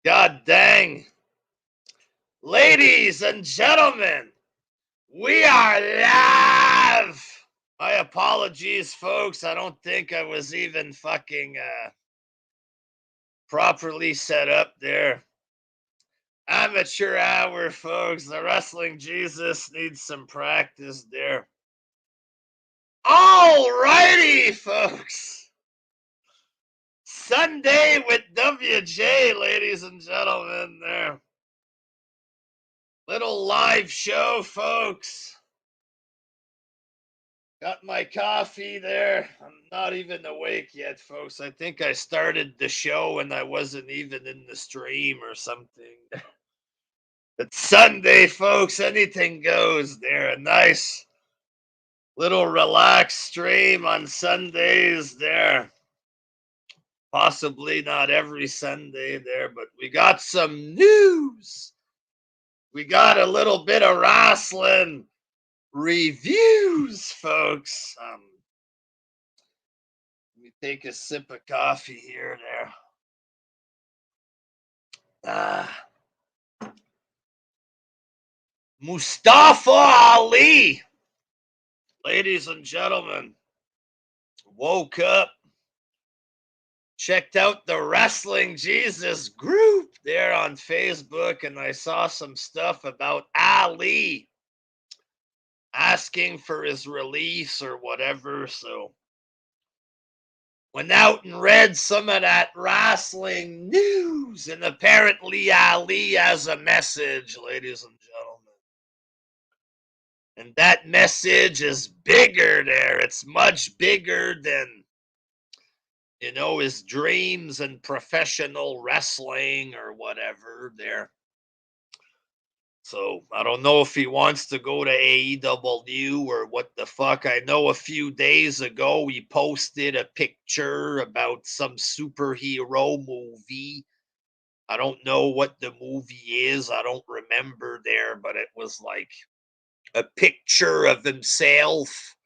God dang. Ladies and gentlemen, we are live. My apologies, folks. I don't think I was even fucking properly set up there. Amateur hour, folks. The Wrestling Jesus needs some practice there. All righty, folks. Sunday with WJ, ladies and gentlemen, there. Little live show, folks. Got my coffee there. I'm not even awake yet, folks. I think I started the show and I wasn't even in the stream or something. It's Sunday, folks. Anything goes there. A nice little relaxed stream on Sundays there. Possibly not every Sunday there, but we got some news. We got a little bit of wrestling reviews, folks. Let me take a sip of coffee here there. Mustafa Ali, ladies and gentlemen, woke up, checked out the Wrestling Jesus group there on Facebook, and I saw some stuff about Ali asking for his release or whatever. So went out and read some of that wrestling news, and apparently Ali has a message, ladies and gentlemen. And that message is bigger there. It's much bigger than, his dreams and professional wrestling or whatever there. So I don't know if he wants to go to AEW or what the fuck. I know a few days ago he posted a picture about some superhero movie. I don't know what the movie is. I don't remember there, but it was like a picture of himself.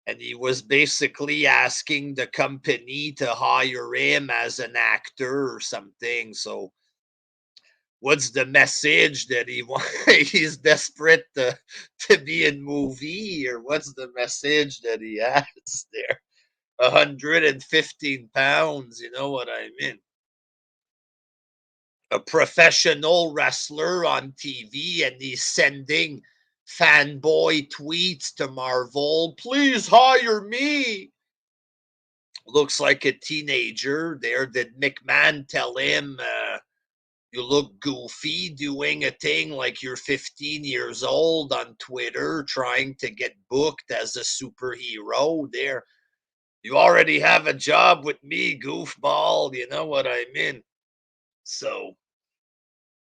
And he was basically asking the company to hire him as an actor or something. So what's the message that he's desperate to be in movie, or what's the message that he has there? 115 pounds, you know what I mean? A professional wrestler on TV, and he's sending fanboy tweets to Marvel. Please hire me. Looks like a teenager there. Did McMahon tell him, you look goofy doing a thing like you're 15 years old on Twitter trying to get booked as a superhero there? You already have a job with me, goofball. You know what I mean? So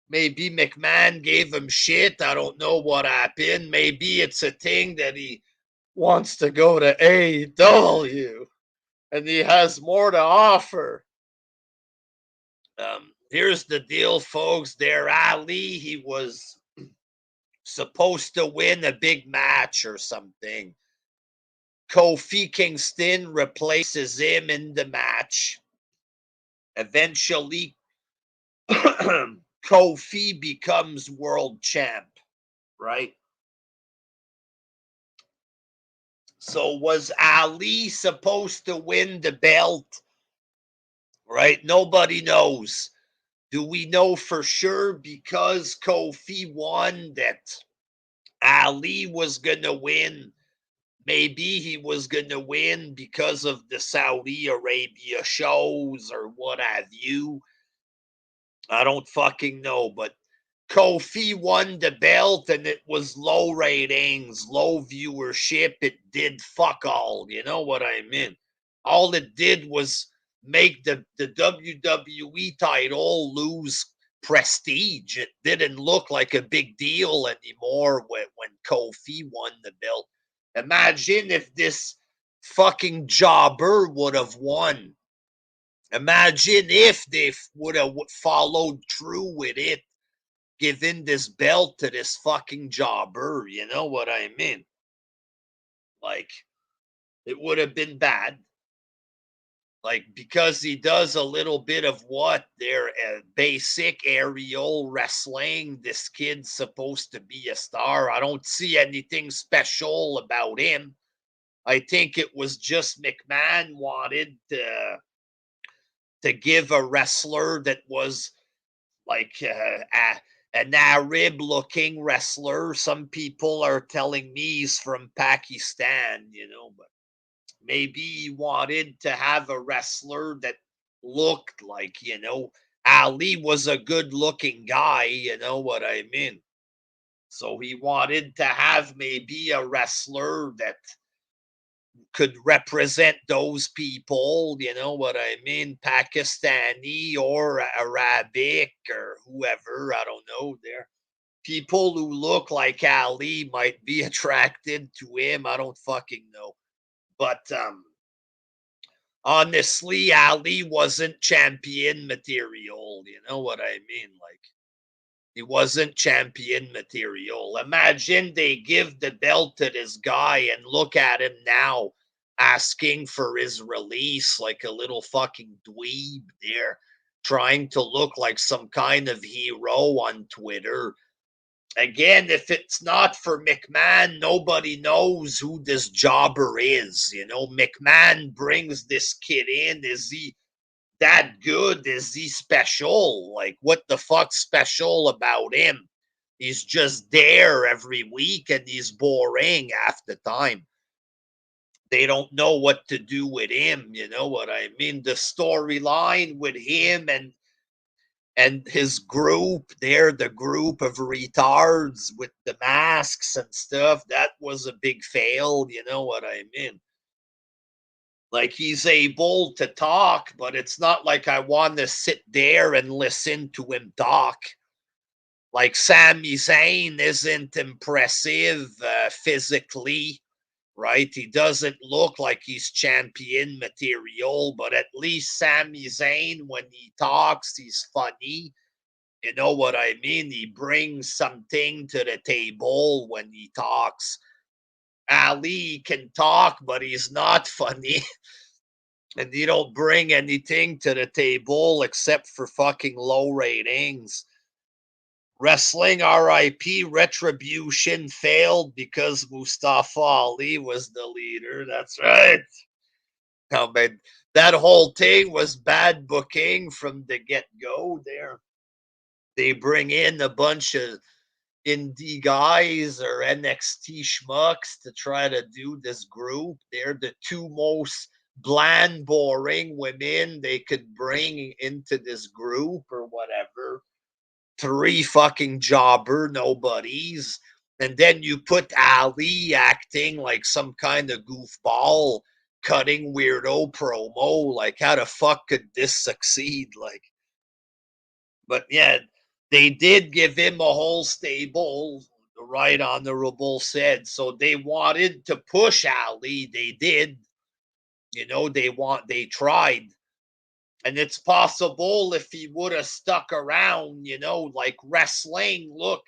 maybe McMahon gave him shit. I don't know what happened. Maybe it's a thing that he wants to go to AEW and he has more to offer. Here's the deal, folks. There, Ali, he was supposed to win a big match or something. Kofi Kingston replaces him in the match. Eventually, Kofi becomes world champ, right? So was Ali supposed to win the belt? Right? Nobody knows. Do we know for sure because Kofi won that Ali was going to win? Maybe he was going to win because of the Saudi Arabia shows or what have you. I don't fucking know, but Kofi won the belt and it was low ratings, low viewership. It did fuck all. You know what I mean? All it did was make the WWE title lose prestige. It didn't look like a big deal anymore when Kofi won the belt. Imagine if this fucking jobber would have won. Imagine if they would have followed through with it, giving this belt to this fucking jobber. You know what I mean? Like, it would have been bad. Like, because he does a little bit of what their basic aerial wrestling, this kid's supposed to be a star. I don't see anything special about him. I think it was just McMahon wanted to give a wrestler that was like an Arab looking wrestler. Some people are telling me he's from Pakistan, but maybe he wanted to have a wrestler that looked like, Ali was a good looking guy, you know what I mean? So he wanted to have maybe a wrestler that could represent those people, you know what I mean? Pakistani or Arabic or whoever, I don't know. There people who look like Ali might be attracted to him. I don't fucking know. But honestly, Ali wasn't champion material. You know what I mean? Like, he wasn't champion material. Imagine they give the belt to this guy and look at him now asking for his release like a little fucking dweeb there, trying to look like some kind of hero on Twitter. Again, if it's not for McMahon, nobody knows who this jobber is. McMahon brings this kid in. Is he that good? Is he special? Like, what the fuck's special about him? He's just there every week and he's boring half the time. They don't know what to do with him. You know what I mean? The storyline with him and his group, they're the group of retards with the masks and stuff. That was a big fail. You know what I mean? Like, he's able to talk, but it's not like I want to sit there and listen to him talk. Like, Sami Zayn isn't impressive physically, right? He doesn't look like he's champion material, but at least Sami Zayn, when he talks, he's funny. You know what I mean? He brings something to the table when he talks. Ali can talk, but he's not funny. And you don't bring anything to the table except for fucking low ratings. Wrestling RIP Retribution failed because Mustafa Ali was the leader. That's right. Oh, man, that whole thing was bad booking from the get-go there. They bring in a bunch of indie guys or NXT schmucks to try to do this group. They're the two most bland, boring women they could bring into this group or whatever. Three fucking jobber nobodies. And then you put Ali acting like some kind of goofball, cutting weirdo promo. Like, how the fuck could this succeed? Like, but yeah, they did give him a whole stable, the right honorable said. So they wanted to push Ali. They did. They tried. And it's possible if he would have stuck around, like wrestling. Look,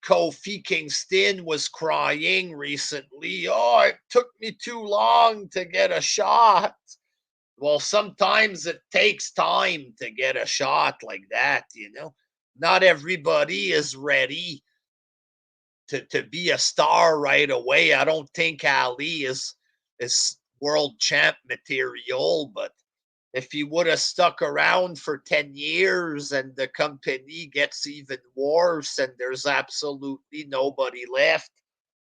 Kofi Kingston was crying recently. Oh, it took me too long to get a shot. Well, sometimes it takes time to get a shot like that. Not everybody is ready to be a star right away. I don't think Ali is world champ material, but if he would have stuck around for 10 years and the company gets even worse and there's absolutely nobody left,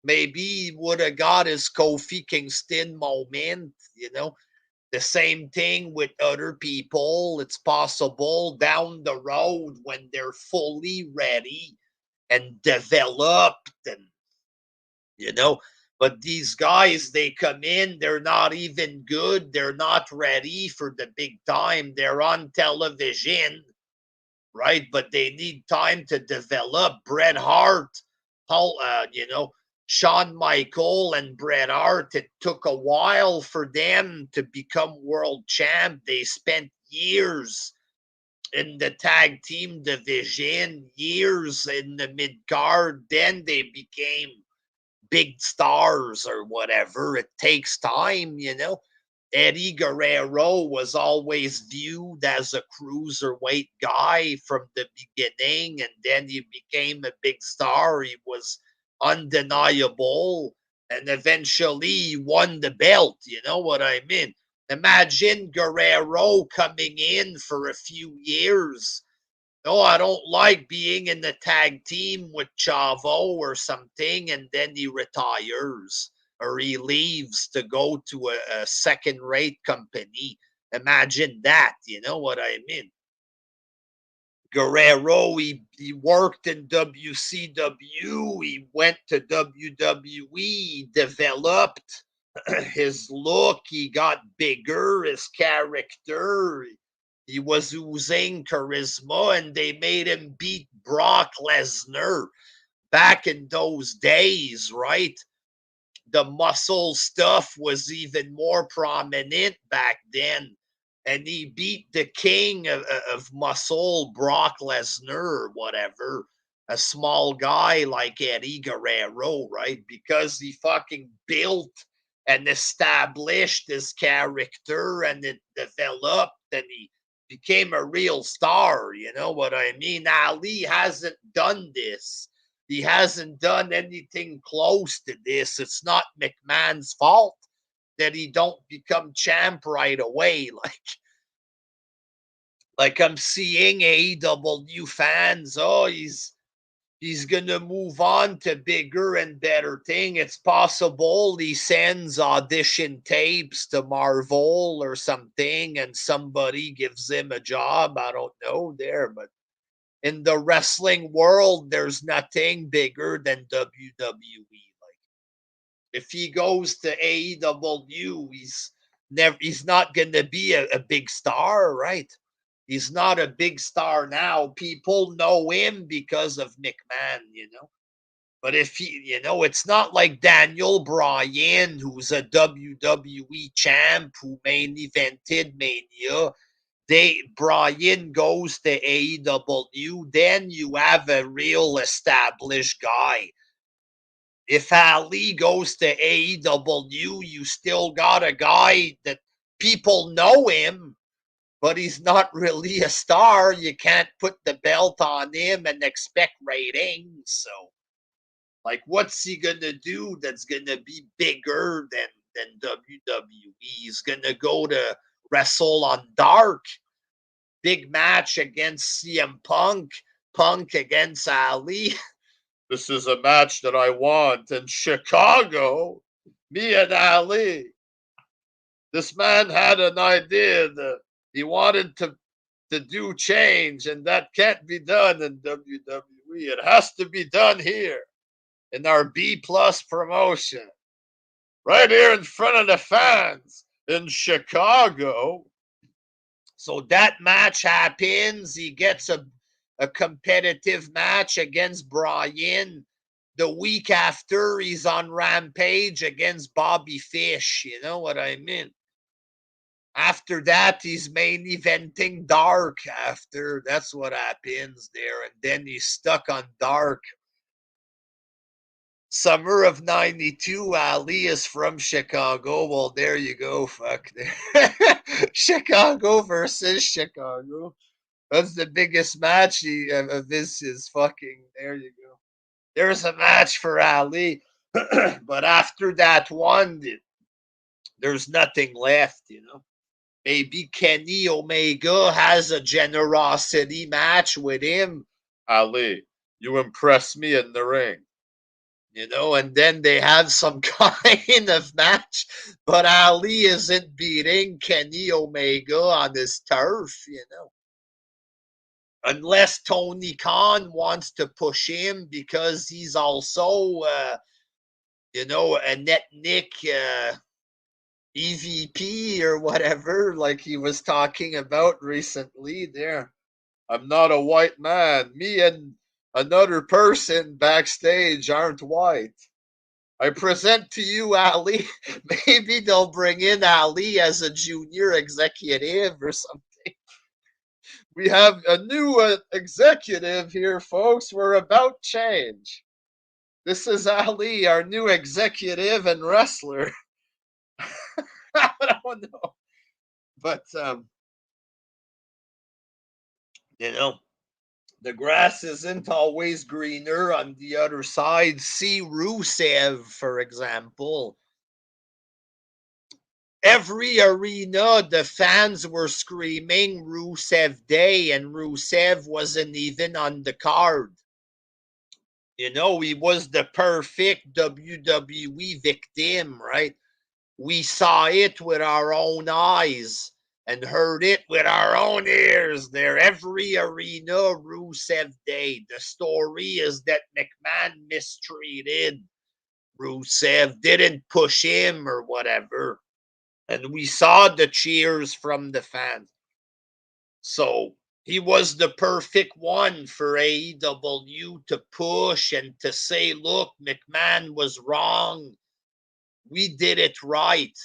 maybe he would have got his Kofi Kingston moment. The same thing with other people. It's possible down the road when they're fully ready and developed you know, but these guys, they come in, they're not even good. They're not ready for the big time. They're on television, right? But they need time to develop. Bret Hart, Shawn Michael and Bret Hart, it took a while for them to become world champ. They spent years in the tag team division, years in the mid card. Then they became big stars or whatever. It takes time. Eddie Guerrero was always viewed as a cruiserweight guy from the beginning, and then he became a big star. He was undeniable, and eventually he won the belt. You know what I mean? Imagine Guerrero coming in for a few years. No, I don't like being in the tag team with Chavo or something, and then he retires or he leaves to go to a second-rate company. Imagine that, you know what I mean? Guerrero, he worked in WCW, he went to WWE, developed his look, he got bigger, his character, he was oozing charisma, and they made him beat Brock Lesnar back in those days, right? The muscle stuff was even more prominent back then. And he beat the king of muscle, Brock Lesnar, or whatever, a small guy like Eddie Guerrero, right? Because he fucking built and established his character and it developed and he became a real star. You know what I mean? Ali hasn't done this. He hasn't done anything close to this. It's not McMahon's fault that he don't become champ right away. Like I'm seeing AEW fans. Oh, he's gonna move on to bigger and better thing. It's possible he sends audition tapes to Marvel or something, and somebody gives him a job. I don't know there, but in the wrestling world, there's nothing bigger than WWE. Like if he goes to AEW, he's not gonna be a big star, right? He's not a big star now. People know him because of McMahon, you know. But if he, you know, it's not like Daniel Bryan, who's a WWE champ who main evented Mania. Bryan goes to AEW, then you have a real established guy. If Ali goes to AEW, you still got a guy that people know him, but he's not really a star. You can't put the belt on him and expect ratings. So, like, what's he gonna do that's gonna be bigger than WWE? He's gonna go to wrestle on Dark. Big match against CM Punk. Punk against Ali. This is a match that I want in Chicago. Me and Ali. This man had an idea that he wanted to do change, and that can't be done in WWE. It has to be done here in our B plus promotion, right here in front of the fans in Chicago. So that match happens. He gets a competitive match against Bryan. The week after, he's on Rampage against Bobby Fish. You know what I mean? After that, he's main eventing Dark. After that's what happens there, and then he's stuck on Dark. Summer of '92. Ali is from Chicago. Well, there you go. Fuck. Chicago versus Chicago. That's the biggest match of this is fucking. There you go. There's a match for Ali. But after that one, there's nothing left, you know. Maybe Kenny Omega has a generosity match with him. Ali, you impress me in the ring. You know, and then they have some kind of match, but Ali isn't beating Kenny Omega on his turf, you know. Unless Tony Khan wants to push him because he's also, you know, an ethnic EVP or whatever, like he was talking about recently there. I'm not a white man. Me and another person backstage aren't white. I present to you Ali. Maybe they'll bring in Ali as a junior executive or something. We have a new executive here, folks. We're about change. This is Ali, our new executive and wrestler. I don't know. But, you know, the grass isn't always greener on the other side. See Rusev, for example. Every arena, the fans were screaming Rusev Day, and Rusev wasn't even on the card. You know, he was the perfect WWE victim, right? We saw it with our own eyes and heard it with our own ears there. Every arena, Rusev Day. The story is that McMahon mistreated Rusev, didn't push him or whatever. And we saw the cheers from the fans. So he was the perfect one for AEW to push and to say, look, McMahon was wrong. We did it right.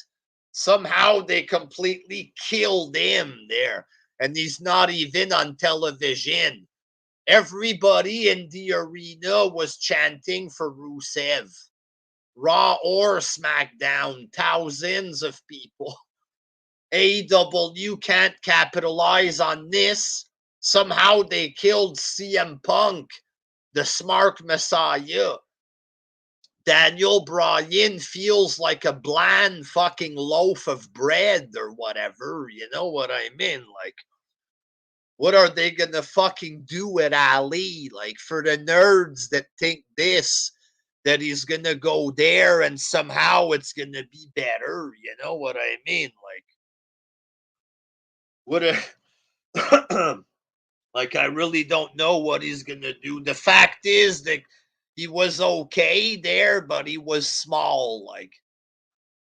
Somehow they completely killed him there. And he's not even on television. Everybody in the arena was chanting for Rusev. Raw or SmackDown, thousands of people. AEW can't capitalize on this. Somehow they killed CM Punk, the smart messiah. Daniel Bryan feels like a bland fucking loaf of bread or whatever. You know what I mean? Like, what are they gonna fucking do with Ali? Like, for the nerds that think this, that he's gonna go there and somehow it's gonna be better. You know what I mean? Like, what a like, I really don't know what he's gonna do. The fact is that he was okay there, but he was small. Like,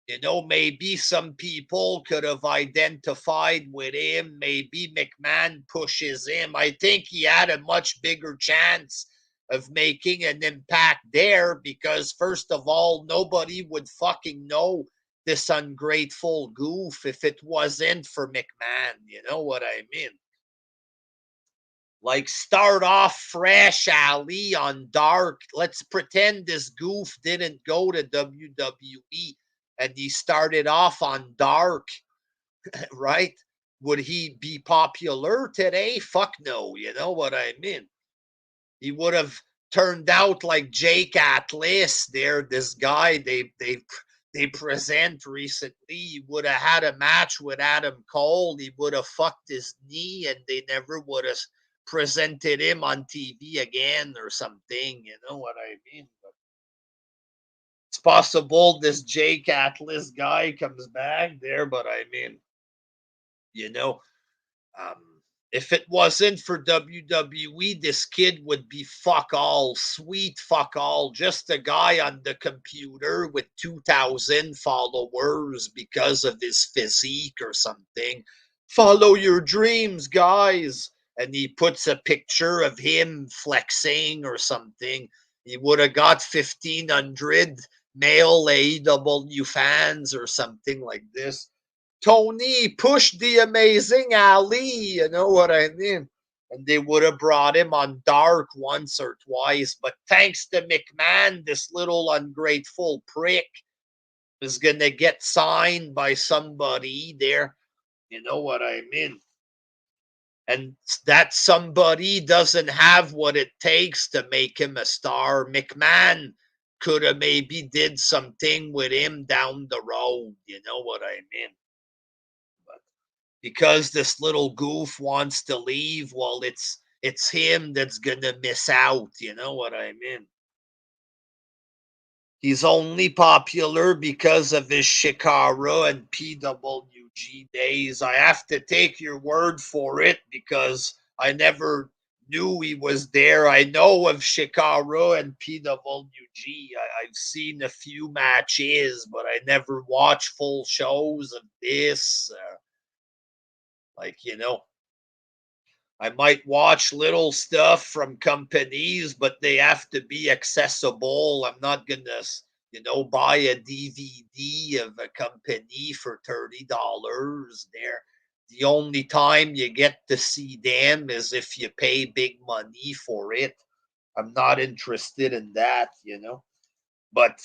you know, maybe some people could have identified with him. Maybe McMahon pushes him. I think he had a much bigger chance of making an impact there because, first of all, nobody would fucking know this ungrateful goof if it wasn't for McMahon. You know what I mean? Like, start off fresh, Ali, on Dark. Let's pretend this goof didn't go to WWE and he started off on Dark, right? Would he be popular today? Fuck no. You know what I mean? He would have turned out like Jake Atlas there, this guy they present recently. He would have had a match with Adam Cole. He would have fucked his knee and they never would have presented him on TV again or something. You know what I mean? But it's possible this Jake Atlas guy comes back there, but I mean, you know, um, if it wasn't for WWE, this kid would be fuck all, sweet fuck all, just a guy on the computer with 2,000 followers because of his physique or something. Follow your dreams, guys. And he puts a picture of him flexing or something. He would have got 1,500 male AEW fans or something like this. Tony, push the amazing Ali. You know what I mean? And they would have brought him on Dark once or twice. But thanks to McMahon, this little ungrateful prick is going to get signed by somebody there. You know what I mean? And that somebody doesn't have what it takes to make him a star. McMahon could have maybe did something with him down the road. You know what I mean? Because this little goof wants to leave, well, it's him that's gonna miss out. You know what I mean? He's only popular because of his Shikara and PWG days. I have to take your word for it because I never knew he was there. I know of Shikara and PWG. I've seen a few matches, but I never watched full shows of this. Like, you know, I might watch little stuff from companies, but they have to be accessible. I'm not gonna, you know, buy a DVD of a company for $30 there. The only time you get to see them is if you pay big money for it. I'm not interested in that, you know. But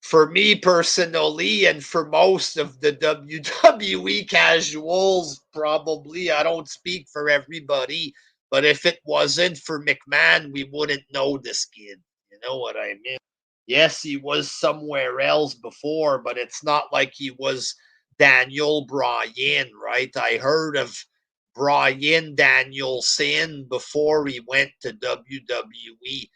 For me personally, and for most of the WWE casuals, probably, I don't speak for everybody, but if it wasn't for McMahon, we wouldn't know this kid. You know what I mean? Yes, he was somewhere else before, but it's not like he was Daniel Bryan, right? I heard of Bryan Danielson before he went to WWE,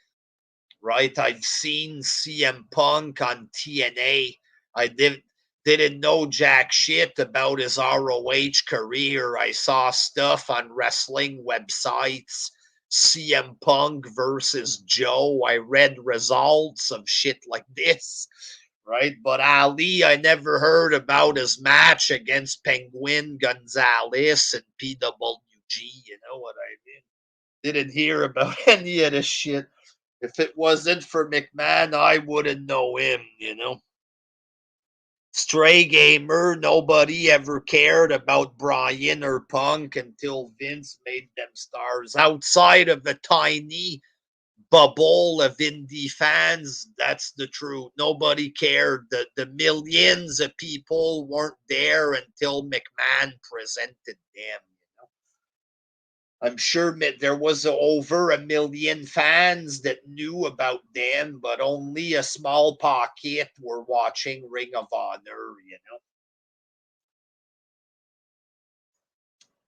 right? I've seen CM Punk on TNA. I didn't know jack shit about his ROH career. I saw stuff on wrestling websites. CM Punk versus Joe. I read results of shit like this, right? But Ali, I never heard about his match against Penguin Gonzalez and PWG. You know what I mean? Didn't hear about any of this shit. If it wasn't for McMahon, I wouldn't know him, you know. Stray gamer, nobody ever cared about Bryan or Punk until Vince made them stars. Outside of the tiny bubble of indie fans, that's the truth. Nobody cared. The millions of people weren't there until McMahon presented them. I'm sure there was over a million fans that knew about them, but only a small pocket were watching Ring of Honor, you know.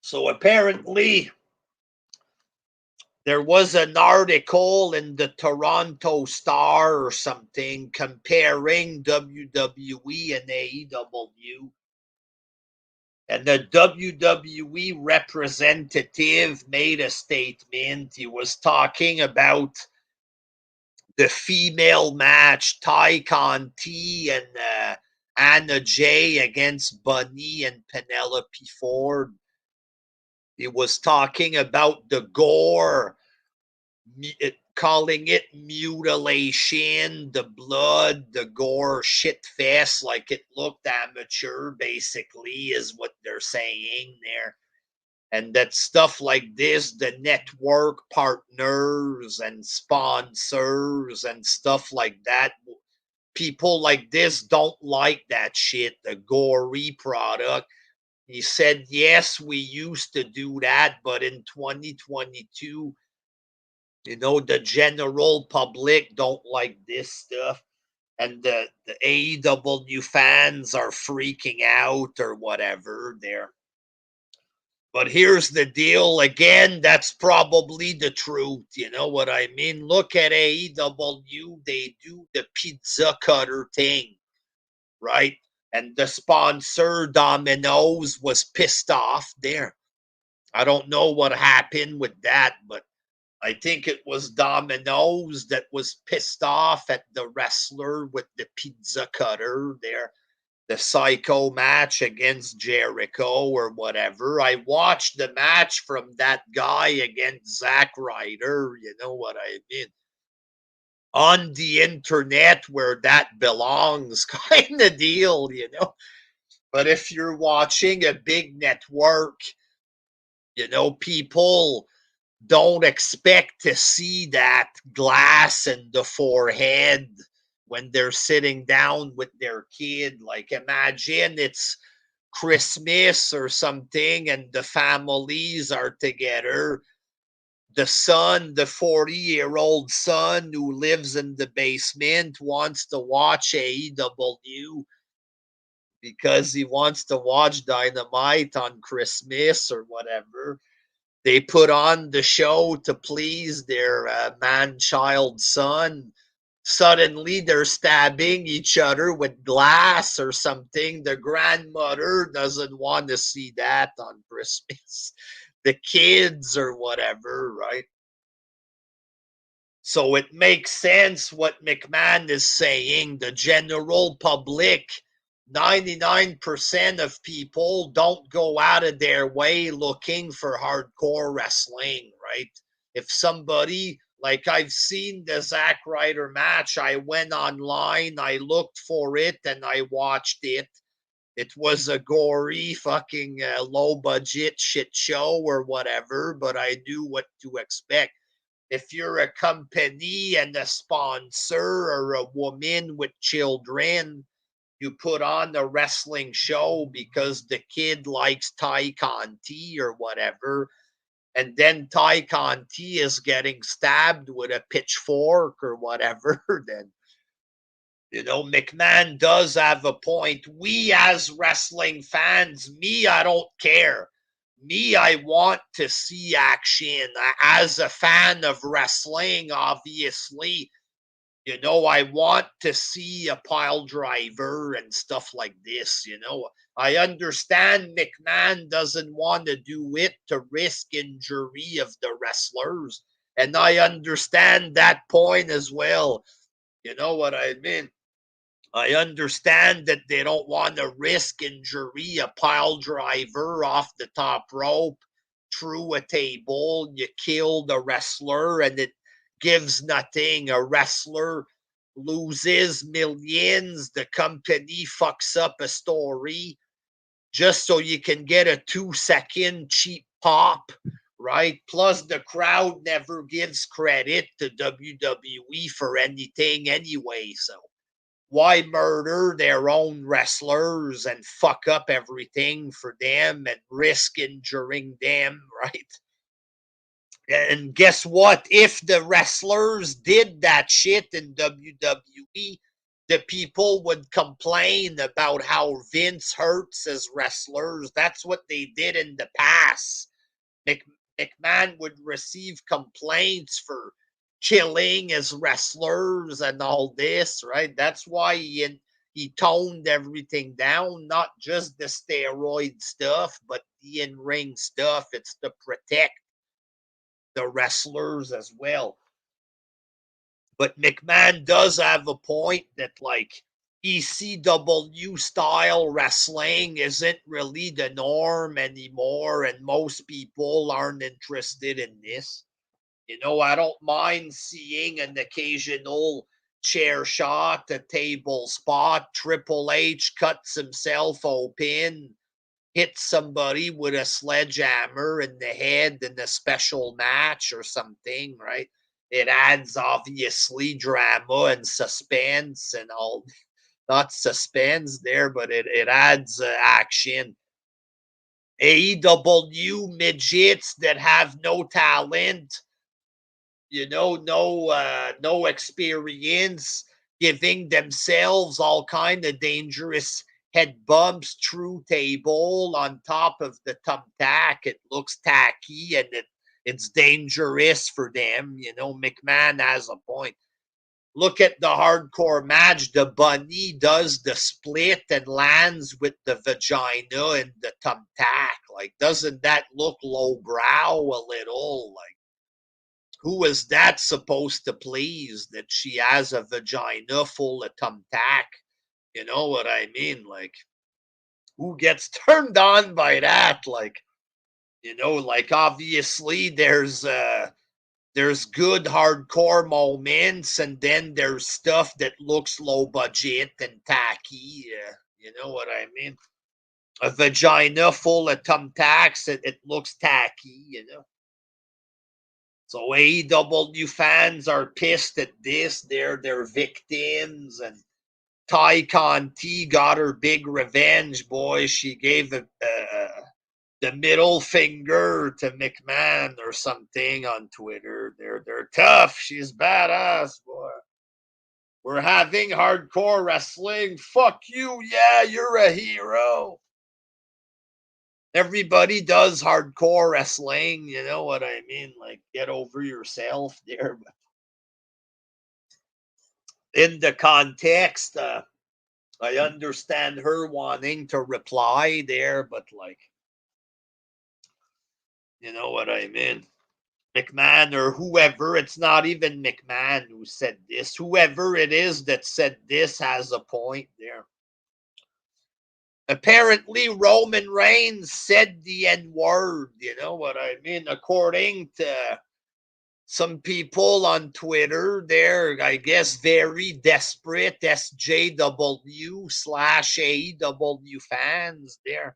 So apparently, there was an article in the Toronto Star or something comparing WWE and AEW. And the WWE representative made a statement. He was talking about the female match, Ty Conti and Anna Jay against Bunny and Penelope Ford. He was talking about the gore, calling it mutilation, the blood, the gore, shit fest, like it looked amateur, basically, is what they're saying there. And that stuff like this, the network partners and sponsors and stuff like that, people like this don't like that shit, the gory product. He said, yes, we used to do that, but in 2022, the general public don't like this stuff. And the AEW fans are freaking out or whatever there. But here's the deal. Again, that's probably the truth. You know what I mean? Look at AEW. They do the pizza cutter thing, right? And the sponsor, Domino's, was pissed off there. I don't know what happened with that, but I think it was Domino's that was pissed off at the wrestler with the pizza cutter there, the psycho match against Jericho or whatever. I watched the match from that guy against Zack Ryder, you know what I mean? On the internet where that belongs, kind of deal, you know? But if you're watching a big network, people don't expect to see that glass in the forehead when they're sitting down with their kid. Like, imagine it's Christmas or something and the families are together. The son, the 40-year-old son who lives in the basement, wants to watch AEW because he wants to watch Dynamite on Christmas or whatever. They put on the show to please their man-child son. Suddenly, they're stabbing each other with glass or something. The grandmother doesn't want to see that on Christmas. The kids or whatever, right? So it makes sense what McMahon is saying. The general public, 99% of people don't go out of their way looking for hardcore wrestling, right? If somebody, like I've seen the Zack Ryder match, I went online, I looked for it, and I watched it. It was a gory fucking low budget shit show or whatever, but I knew what to expect. if you're a company and a sponsor or a woman with children, you put on the wrestling show because the kid likes Ty Conti or whatever, and then Ty Conti is getting stabbed with a pitchfork or whatever, then, McMahon does have a point. We as wrestling fans, I don't care. I want to see action. As a fan of wrestling, obviously, I want to see a pile driver and stuff like this. I understand McMahon doesn't want to do it to risk injury of the wrestlers. And I understand that point as well. You know what I mean? I understand that they don't want to risk injury. A pile driver off the top rope through a table, you kill the wrestler, and it gives nothing. A wrestler loses millions. The company fucks up a story just so you can get a 2-second cheap pop, right? Plus, the crowd never gives credit to WWE for anything anyway. So why murder their own wrestlers and fuck up everything for them and risk injuring them, right? And guess what? If the wrestlers did that shit in WWE, the people would complain about how Vince hurts as wrestlers. That's what they did in the past. McMahon would receive complaints for killing his wrestlers and all this, right? That's why he toned everything down, not just the steroid stuff, but the in-ring stuff. It's to protect the wrestlers as well. But McMahon does have a point that, like, ECW style wrestling isn't really the norm anymore, and most people aren't interested in this. I don't mind seeing an occasional chair shot, a table spot. Triple H cuts himself open, hits somebody with a sledgehammer in the head in a special match or something, right? It adds obviously drama and suspense and all. Not suspense there, but it adds action. AEW midgets that have no talent, no experience, giving themselves all kind of dangerous head bumps through table on top of the thumbtack. It looks tacky and it's dangerous for them. McMahon has a point. Look at the hardcore match. The bunny does the split and lands with the vagina and the thumbtack. Like, doesn't that look lowbrow a little? Like, who is that supposed to please, that she has a vagina full of thumbtack? You know what I mean? Like, who gets turned on by that? Like, like, obviously there's good hardcore moments, and then there's stuff that looks low budget and tacky. You know what I mean? A vagina full of thumbtacks, it looks tacky, So AEW fans are pissed at this. They're victims, and Ty Conti got her big revenge, boy. She gave the middle finger to McMahon or something on Twitter. They're tough. She's badass, boy. We're having hardcore wrestling. Fuck you. Yeah, you're a hero. Everybody does hardcore wrestling. You know what I mean? Like, get over yourself there. But in the context, I understand her wanting to reply there, but, like, you know what I mean? McMahon or whoever, it's not even McMahon who said this. Whoever it is that said this has a point there. Apparently, Roman Reigns said the N-word. You know what I mean? According to some people on Twitter, they're, I guess, very desperate SJW/AEW fans there.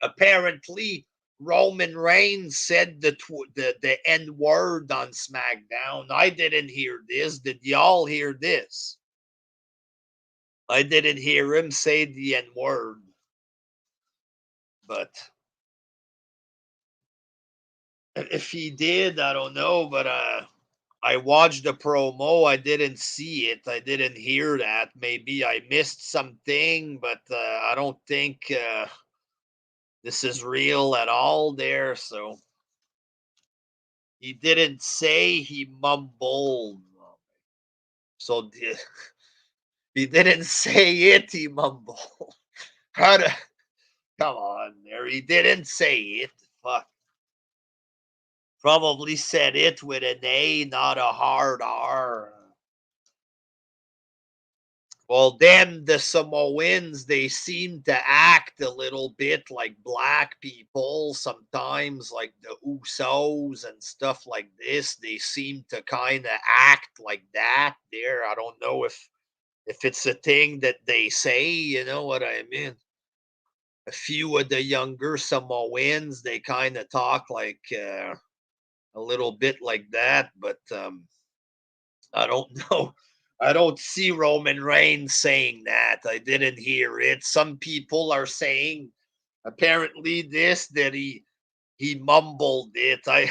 Apparently, Roman Reigns said the N word on SmackDown. I didn't hear this. Did y'all hear this? I didn't hear him say the N word. But if he did, I don't know. But I watched the promo. I didn't see it. I didn't hear that. Maybe I missed something, but I don't think this is real at all there. So he didn't say, he mumbled. So he didn't say it, he mumbled. How to, come on there. He didn't say it. Fuck. Probably said it with an A, not a hard R. Well, then the Samoans, they seem to act a little bit like black people sometimes, like the Usos and stuff like this. They seem to kind of act like that there. I don't know if it's a thing that they say, you know what I mean? A few of the younger Samoans, they kind of talk like a little bit like that, but I don't know. I don't see Roman Reigns saying that. I didn't hear it. Some people are saying apparently this that he mumbled it. I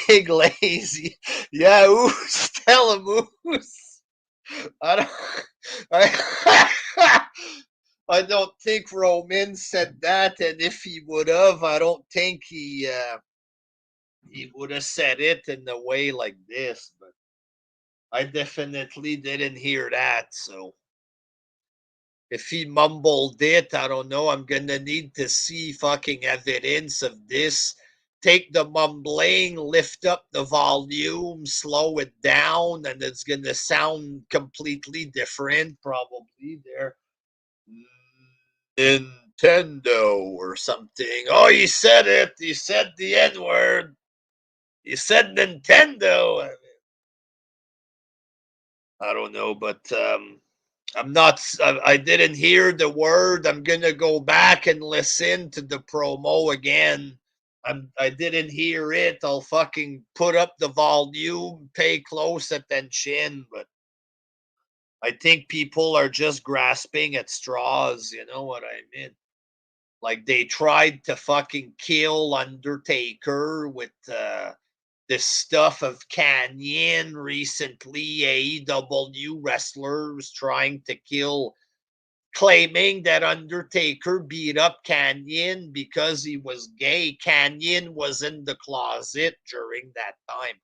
big lazy. Yeah, Oos, tell him Oos. I don't I, I don't think Roman said that, and if he would have, I don't think he would have said it in a way like this, but I definitely didn't hear that. So if he mumbled it, I don't know. I'm gonna need to see fucking evidence of this. Take the mumbling, lift up the volume, slow it down, and it's gonna sound completely different, probably there. Nintendo or something. Oh, he said it. He said the N word. He said Nintendo. I don't know, but I'm not. I didn't hear the word. I'm gonna go back and listen to the promo again. I didn't hear it. I'll fucking put up the volume, pay close attention. But I think people are just grasping at straws. You know what I mean? Like they tried to fucking kill Undertaker with this stuff of Canyon recently. AEW wrestlers trying to kill, claiming that Undertaker beat up Canyon because he was gay. Canyon was in the closet during that time.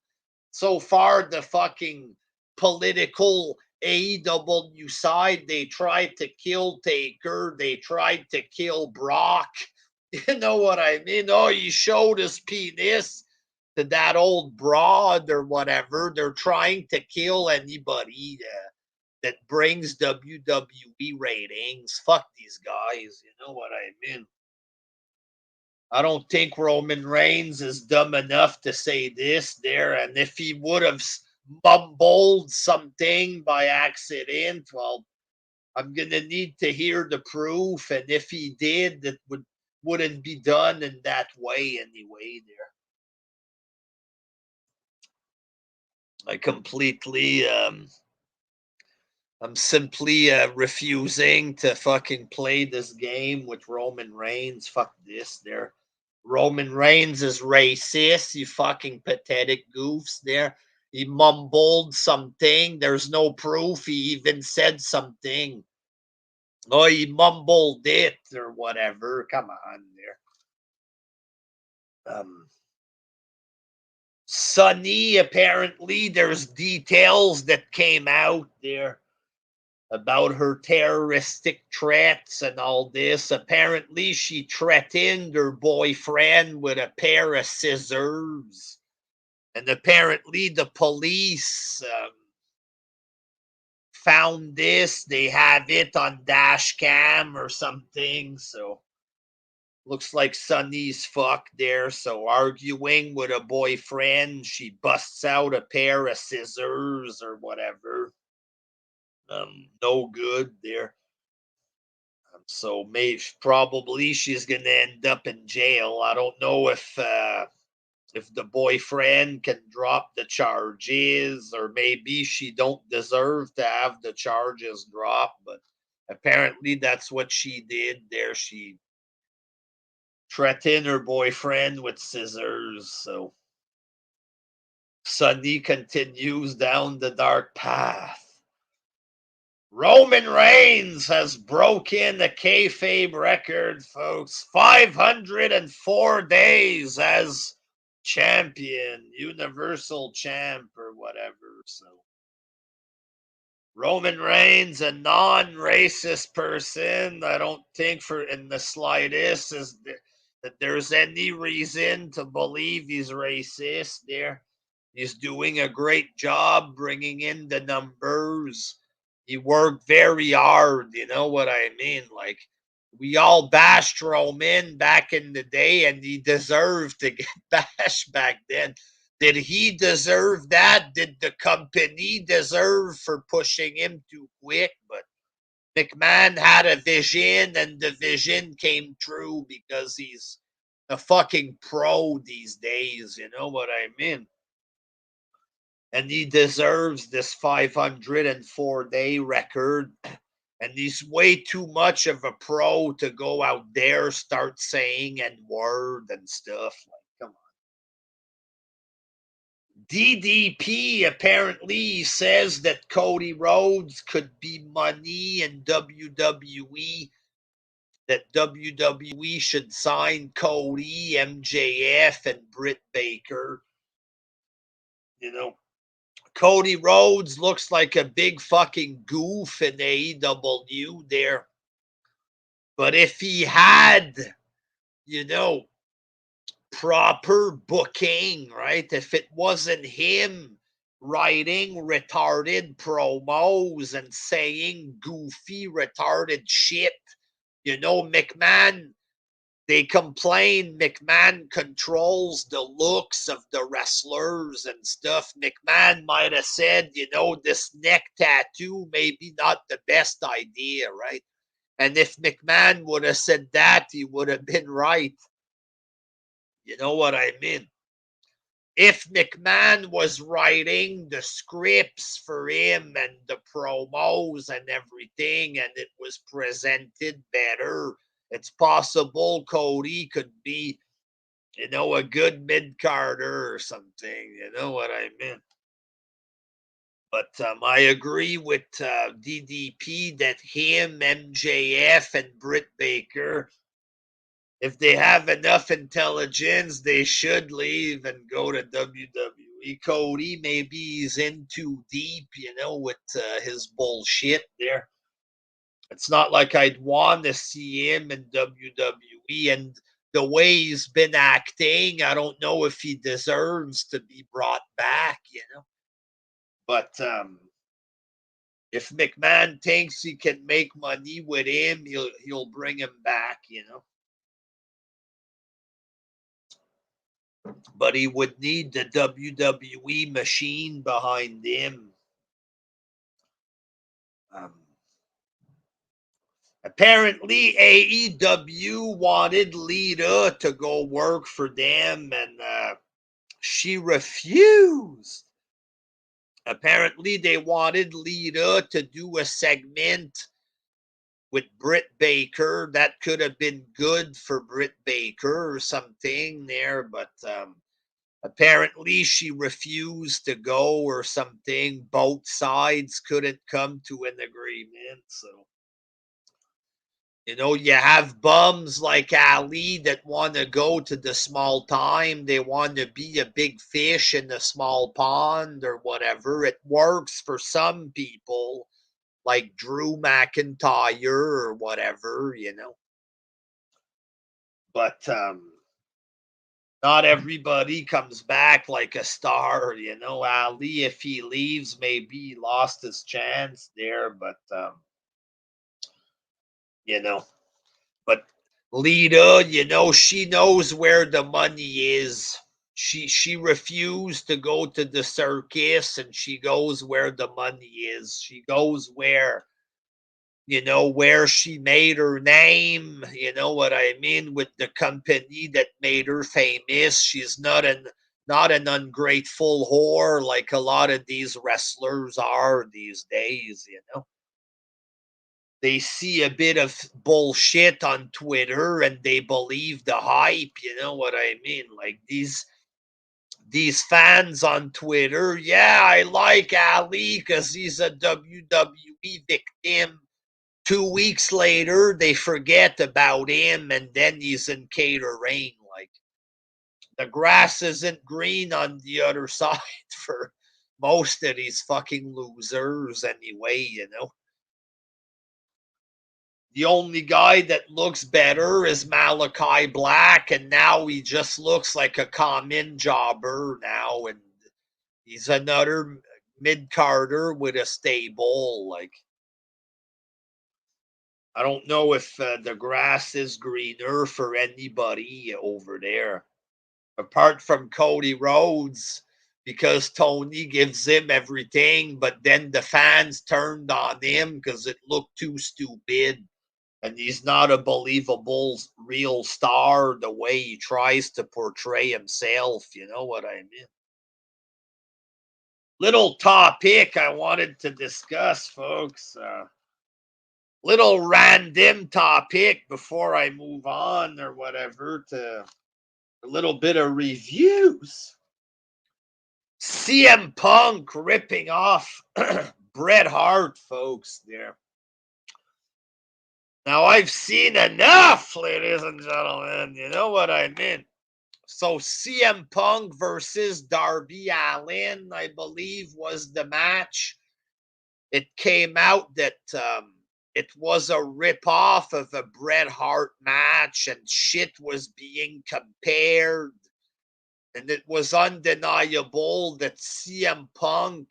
So far, the fucking political AEW side, they tried to kill Taker. They tried to kill Brock. You know what I mean? Oh, he showed his penis to that old broad or whatever. They're trying to kill anybody that brings WWE ratings. Fuck these guys. You know what I mean? I don't think Roman Reigns is dumb enough to say this there. And if he would have mumbled something by accident, well, I'm gonna need to hear the proof. And if he did, that wouldn't be done in that way anyway. There, I completely I'm simply refusing to fucking play this game with Roman Reigns. Fuck this there. Roman Reigns is racist, you fucking pathetic goofs there. He mumbled something. There's no proof he even said something. Oh, he mumbled it or whatever. Come on there. Sunny, apparently, there's details that came out there about her terroristic threats and all this. Apparently, she threatened her boyfriend with a pair of scissors. And apparently, the police found this. They have it on dash cam or something. So, looks like Sunny's fucked there. So, arguing with a boyfriend, she busts out a pair of scissors or whatever. No good there. So probably she's going to end up in jail. I don't know if the boyfriend can drop the charges, or maybe she don't deserve to have the charges dropped, but apparently that's what she did there. She threatened her boyfriend with scissors. So Sunny continues down the dark path. Roman Reigns has broken the kayfabe record, folks. 504 days as champion, universal champ, or whatever. So Roman Reigns, a non-racist person, I don't think for in the slightest that there's any reason to believe he's racist there. He's doing a great job bringing in the numbers. He worked very hard, you know what I mean? Like, we all bashed Roman back in the day, and he deserved to get bashed back then. Did he deserve that? Did the company deserve for pushing him too quick? But McMahon had a vision, and the vision came true because he's a fucking pro these days, you know what I mean? And he deserves this 504-day record. And he's way too much of a pro to go out there, start saying N-word and stuff. Like, come on. DDP apparently says that Cody Rhodes could be money in WWE, that WWE should sign Cody, MJF, and Britt Baker. You know, Cody Rhodes looks like a big fucking goof in AEW there. But if he had, you know, proper booking, right? If it wasn't him writing retarded promos and saying goofy, retarded shit, you know, McMahon, they complain McMahon controls the looks of the wrestlers and stuff. McMahon might have said, you know, this neck tattoo maybe not the best idea, right? And if McMahon would have said that, he would have been right. You know what I mean? If McMahon was writing the scripts for him and the promos and everything, and it was presented better, it's possible Cody could be, you know, a good mid-carder or something. You know what I mean? But I agree with DDP that him, MJF, and Britt Baker, if they have enough intelligence, they should leave and go to WWE. Cody, maybe he's in too deep, you know, with his bullshit there. It's not like I'd want to see him in WWE. And the way he's been acting, I don't know if he deserves to be brought back, you know. But if McMahon thinks he can make money with him, he'll bring him back, you know. But he would need the WWE machine behind him. Apparently, AEW wanted Lita to go work for them, and she refused. Apparently, they wanted Lita to do a segment with Britt Baker. That could have been good for Britt Baker or something there, but apparently she refused to go or something. Both sides couldn't come to an agreement. So, you know, you have bums like Ali that want to go to the small time. They want to be a big fish in the small pond or whatever. It works for some people like Drew McIntyre or whatever, you know. But not everybody comes back like a star, you know. Ali, if he leaves, maybe he lost his chance there, but you know. But Lita, you know, she knows where the money is. She refused to go to the circus, and she goes where the money is. She goes where where she made her name, you know what I mean, with the company that made her famous. She's not an ungrateful whore like a lot of these wrestlers are these days. They see a bit of bullshit on Twitter and they believe the hype, you know what I mean? Like these fans on Twitter, yeah, I like Ali because he's a WWE victim. 2 weeks later, they forget about him, and then he's in catering. Like the grass isn't green on the other side for most of these fucking losers, anyway. The only guy that looks better is Malachi Black, and now he just looks like a common jobber now, and he's another mid-carder with a stable. Like, I don't know if the grass is greener for anybody over there, apart from Cody Rhodes, because Tony gives him everything, but then the fans turned on him because it looked too stupid. And he's not a believable real star the way he tries to portray himself. You know what I mean? Little topic I wanted to discuss, folks. Little random topic before I move on or whatever to a little bit of reviews. CM Punk ripping off Bret Hart, folks, there. Now, I've seen enough, ladies and gentlemen. You know what I mean? So, CM Punk versus Darby Allin, I believe, was the match. It came out that it was a rip-off of a Bret Hart match, and shit was being compared. And it was undeniable that CM Punk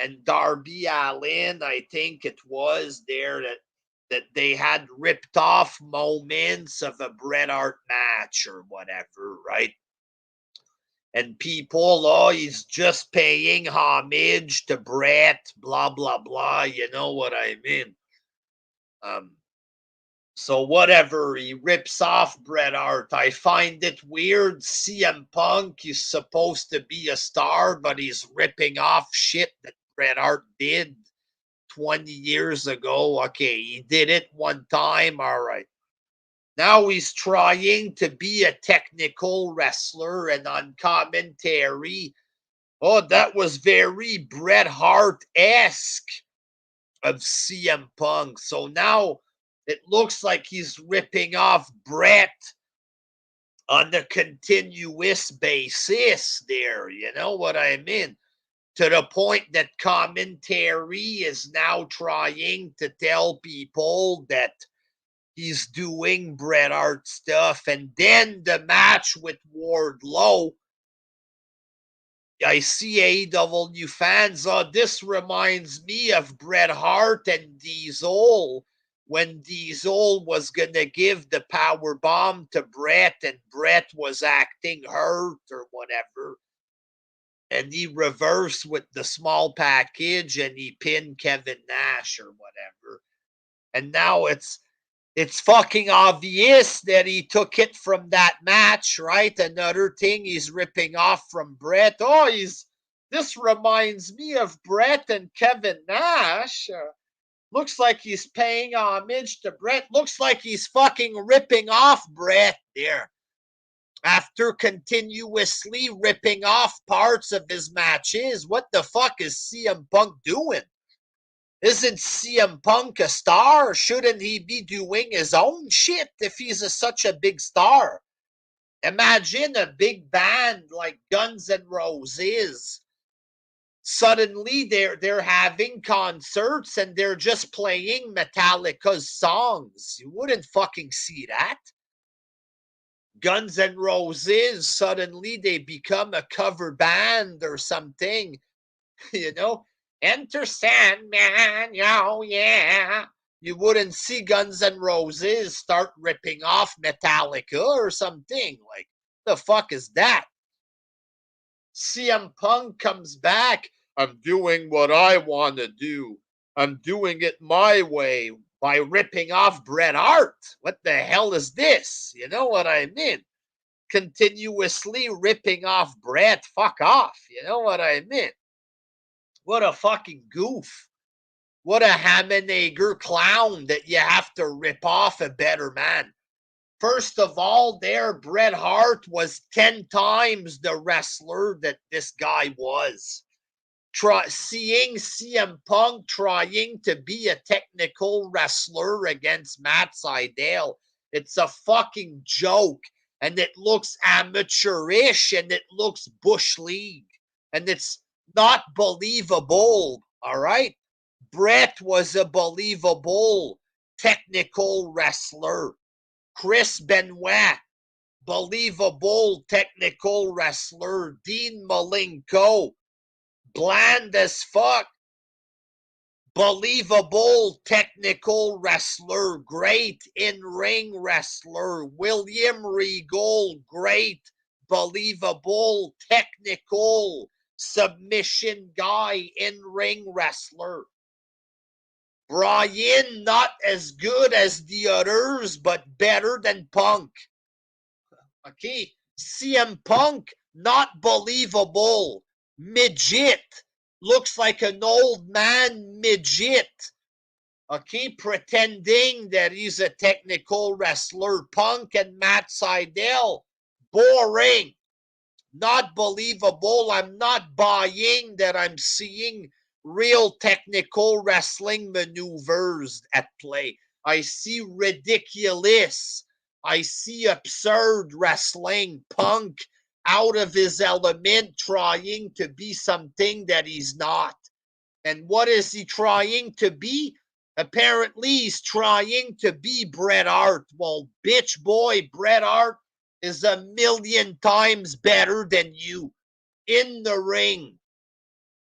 and Darby Allin, I think it was there, that they had ripped off moments of a Bret Hart match or whatever, right? And people, oh, he's just paying homage to Bret, blah, blah, blah. You know what I mean? So whatever, he rips off Bret Hart. I find it weird. CM Punk is supposed to be a star, but he's ripping off shit that Bret Hart did 20 years ago. Okay, he did it one time. All right. Now he's trying to be a technical wrestler, and on commentary, oh, that was very Bret Hart-esque of CM Punk. So now it looks like he's ripping off Bret on a continuous basis there. You know what I mean? To the point that commentary is now trying to tell people that he's doing Bret Hart stuff. And then the match with Wardlow, I see AEW fans, this reminds me of Bret Hart and Diesel when Diesel was going to give the power bomb to Bret and Bret was acting hurt or whatever. And he reversed with the small package and he pinned Kevin Nash or whatever. And now it's fucking obvious that he took it from that match, right? Another thing he's ripping off from Bret. Oh, this reminds me of Bret and Kevin Nash. Looks like he's paying homage to Bret. Looks like he's fucking ripping off Bret there. After continuously ripping off parts of his matches, what the fuck is CM Punk doing? Isn't CM Punk a star? Shouldn't he be doing his own shit if he's such a big star? Imagine a big band like Guns N' Roses. Suddenly they're having concerts and they're just playing Metallica's songs. You wouldn't fucking see that. Guns N' Roses, suddenly they become a cover band or something, you know? Enter Sandman, oh yeah. You wouldn't see Guns N' Roses start ripping off Metallica or something. Like, the fuck is that? CM Punk comes back. I'm doing what I want to do. I'm doing it my way. by ripping off Bret Hart. What the hell is this? You know what I mean? Continuously ripping off Bret. Fuck off. You know what I mean? What a fucking goof. What a Hammenager clown that you have to rip off a better man. First of all, there, Bret Hart was 10 times the wrestler that this guy was. Seeing CM Punk trying to be a technical wrestler against Matt Sydal, it's a fucking joke. And it looks amateurish and it looks Bush League. And it's not believable, all right? Bret was a believable technical wrestler. Chris Benoit, believable technical wrestler. Dean Malenko, bland as fuck, believable technical wrestler, great in-ring wrestler. William Regal, great, believable, technical submission guy, in-ring wrestler. Bryan, not as good as the others, but better than Punk. Okay, CM Punk, not believable. Midget. Looks like an old man midget. Okay, pretending that he's a technical wrestler. Punk and Matt Sydal, boring. Not believable. I'm not buying that I'm seeing real technical wrestling maneuvers at play. I see ridiculous. I see absurd wrestling. Punk out of his element, trying to be something that he's not. And what is he trying to be? Apparently, he's trying to be Bret Hart. Well, bitch boy, Bret Hart is a million times better than you in the ring.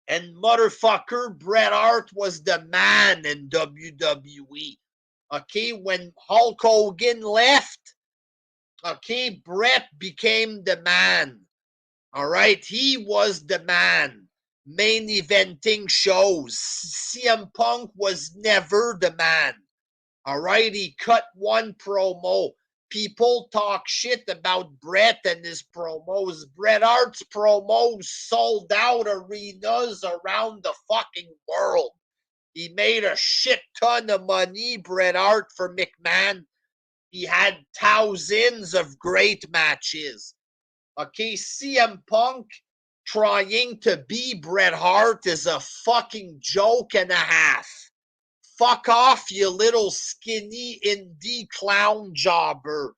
And motherfucker, Bret Hart was the man in WWE. Okay, when Hulk Hogan left, okay, Bret became the man. All right, he was the man. Main eventing shows. CM Punk was never the man. All right, he cut one promo. People talk shit about Bret and his promos. Bret Hart's promos sold out arenas around the fucking world. He made a shit ton of money, Bret Hart, for McMahon. He had thousands of great matches. Okay, CM Punk trying to be Bret Hart is a fucking joke and a half. Fuck off, you little skinny indie clown jobber.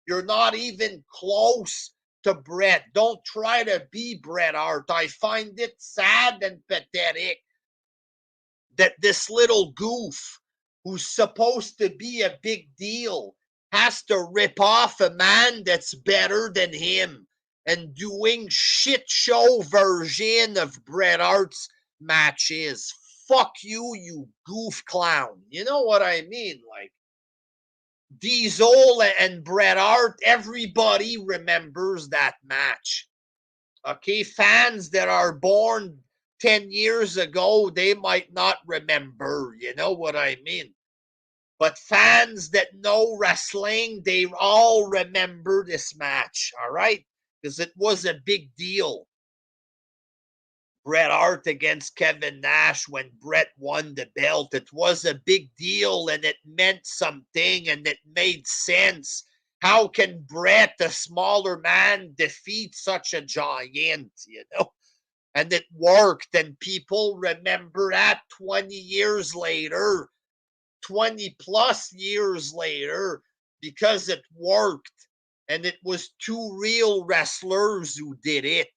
You're not even close to Bret. Don't try to be Bret Hart. I find it sad and pathetic that this little goof who's supposed to be a big deal has to rip off a man that's better than him and doing shit show version of Bret Hart's matches. Fuck you, you goof clown. You know what I mean? Like, Diesel and Bret Hart, everybody remembers that match. Okay, fans that are born 10 years ago, they might not remember. You know what I mean? But fans that know wrestling, they all remember this match, all right? Because it was a big deal. Bret Hart against Kevin Nash when Bret won the belt. It was a big deal and it meant something and it made sense. How can Bret, a smaller man, defeat such a giant, you know? And it worked and people remember that 20 years later, 20 plus years later, because it worked and it was two real wrestlers who did it.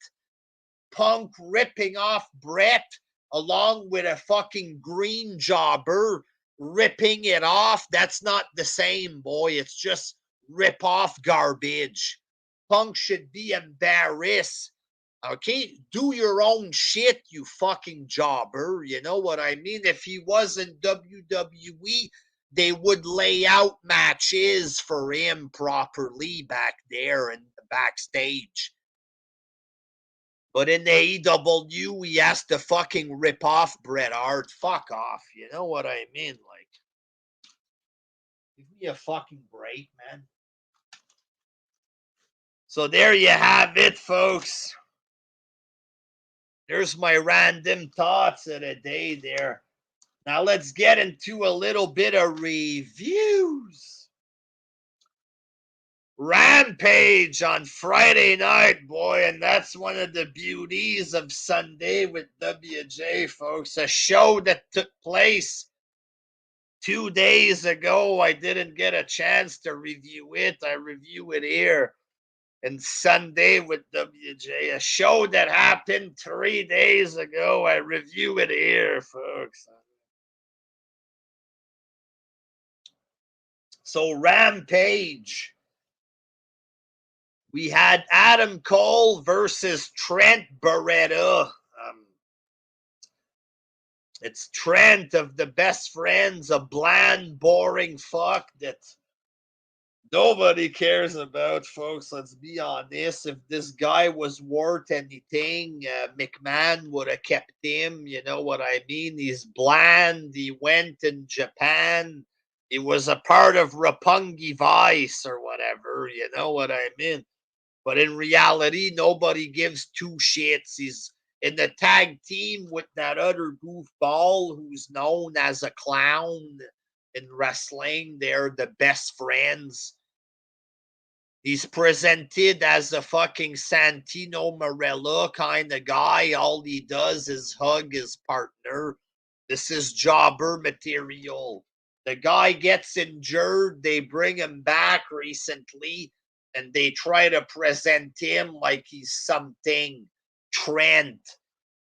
Punk ripping off Bret along with a fucking green jobber ripping it off. That's not the same, boy. It's just rip off garbage. Punk should be embarrassed. Okay, do your own shit, you fucking jobber. You know what I mean? If he was in WWE, they would lay out matches for him properly back there in the backstage. But in the AEW, he has to fucking rip off Bret Hart. Fuck off. You know what I mean? Like, Give me a fucking break, man. So there you have it, folks. There's my random thoughts of the day there. Now let's get into a little bit of reviews. Rampage on Friday night, boy, and that's one of the beauties of Sunday with WJ, folks. A show that took place 2 days ago. I didn't get a chance to review it. I review it here. And Sunday with WJ, a show that happened 3 days ago. I review it here, folks. So Rampage, we had Adam Cole versus Trent Beretta. It's Trent of the Best Friends, a bland, boring fuck that nobody cares about, folks. Let's be honest. If this guy was worth anything, McMahon would have kept him. You know what I mean? He's bland. He went in Japan. He was a part of Roppongi Vice or whatever. You know what I mean? But in reality, nobody gives two shits. He's in the tag team with that other goofball who's known as a clown in wrestling. They're the Best Friends. He's presented as a fucking Santino Marella kind of guy. All he does is hug his partner. This is jobber material. The guy gets injured. They bring him back recently, and they try to present him like he's something. Trent.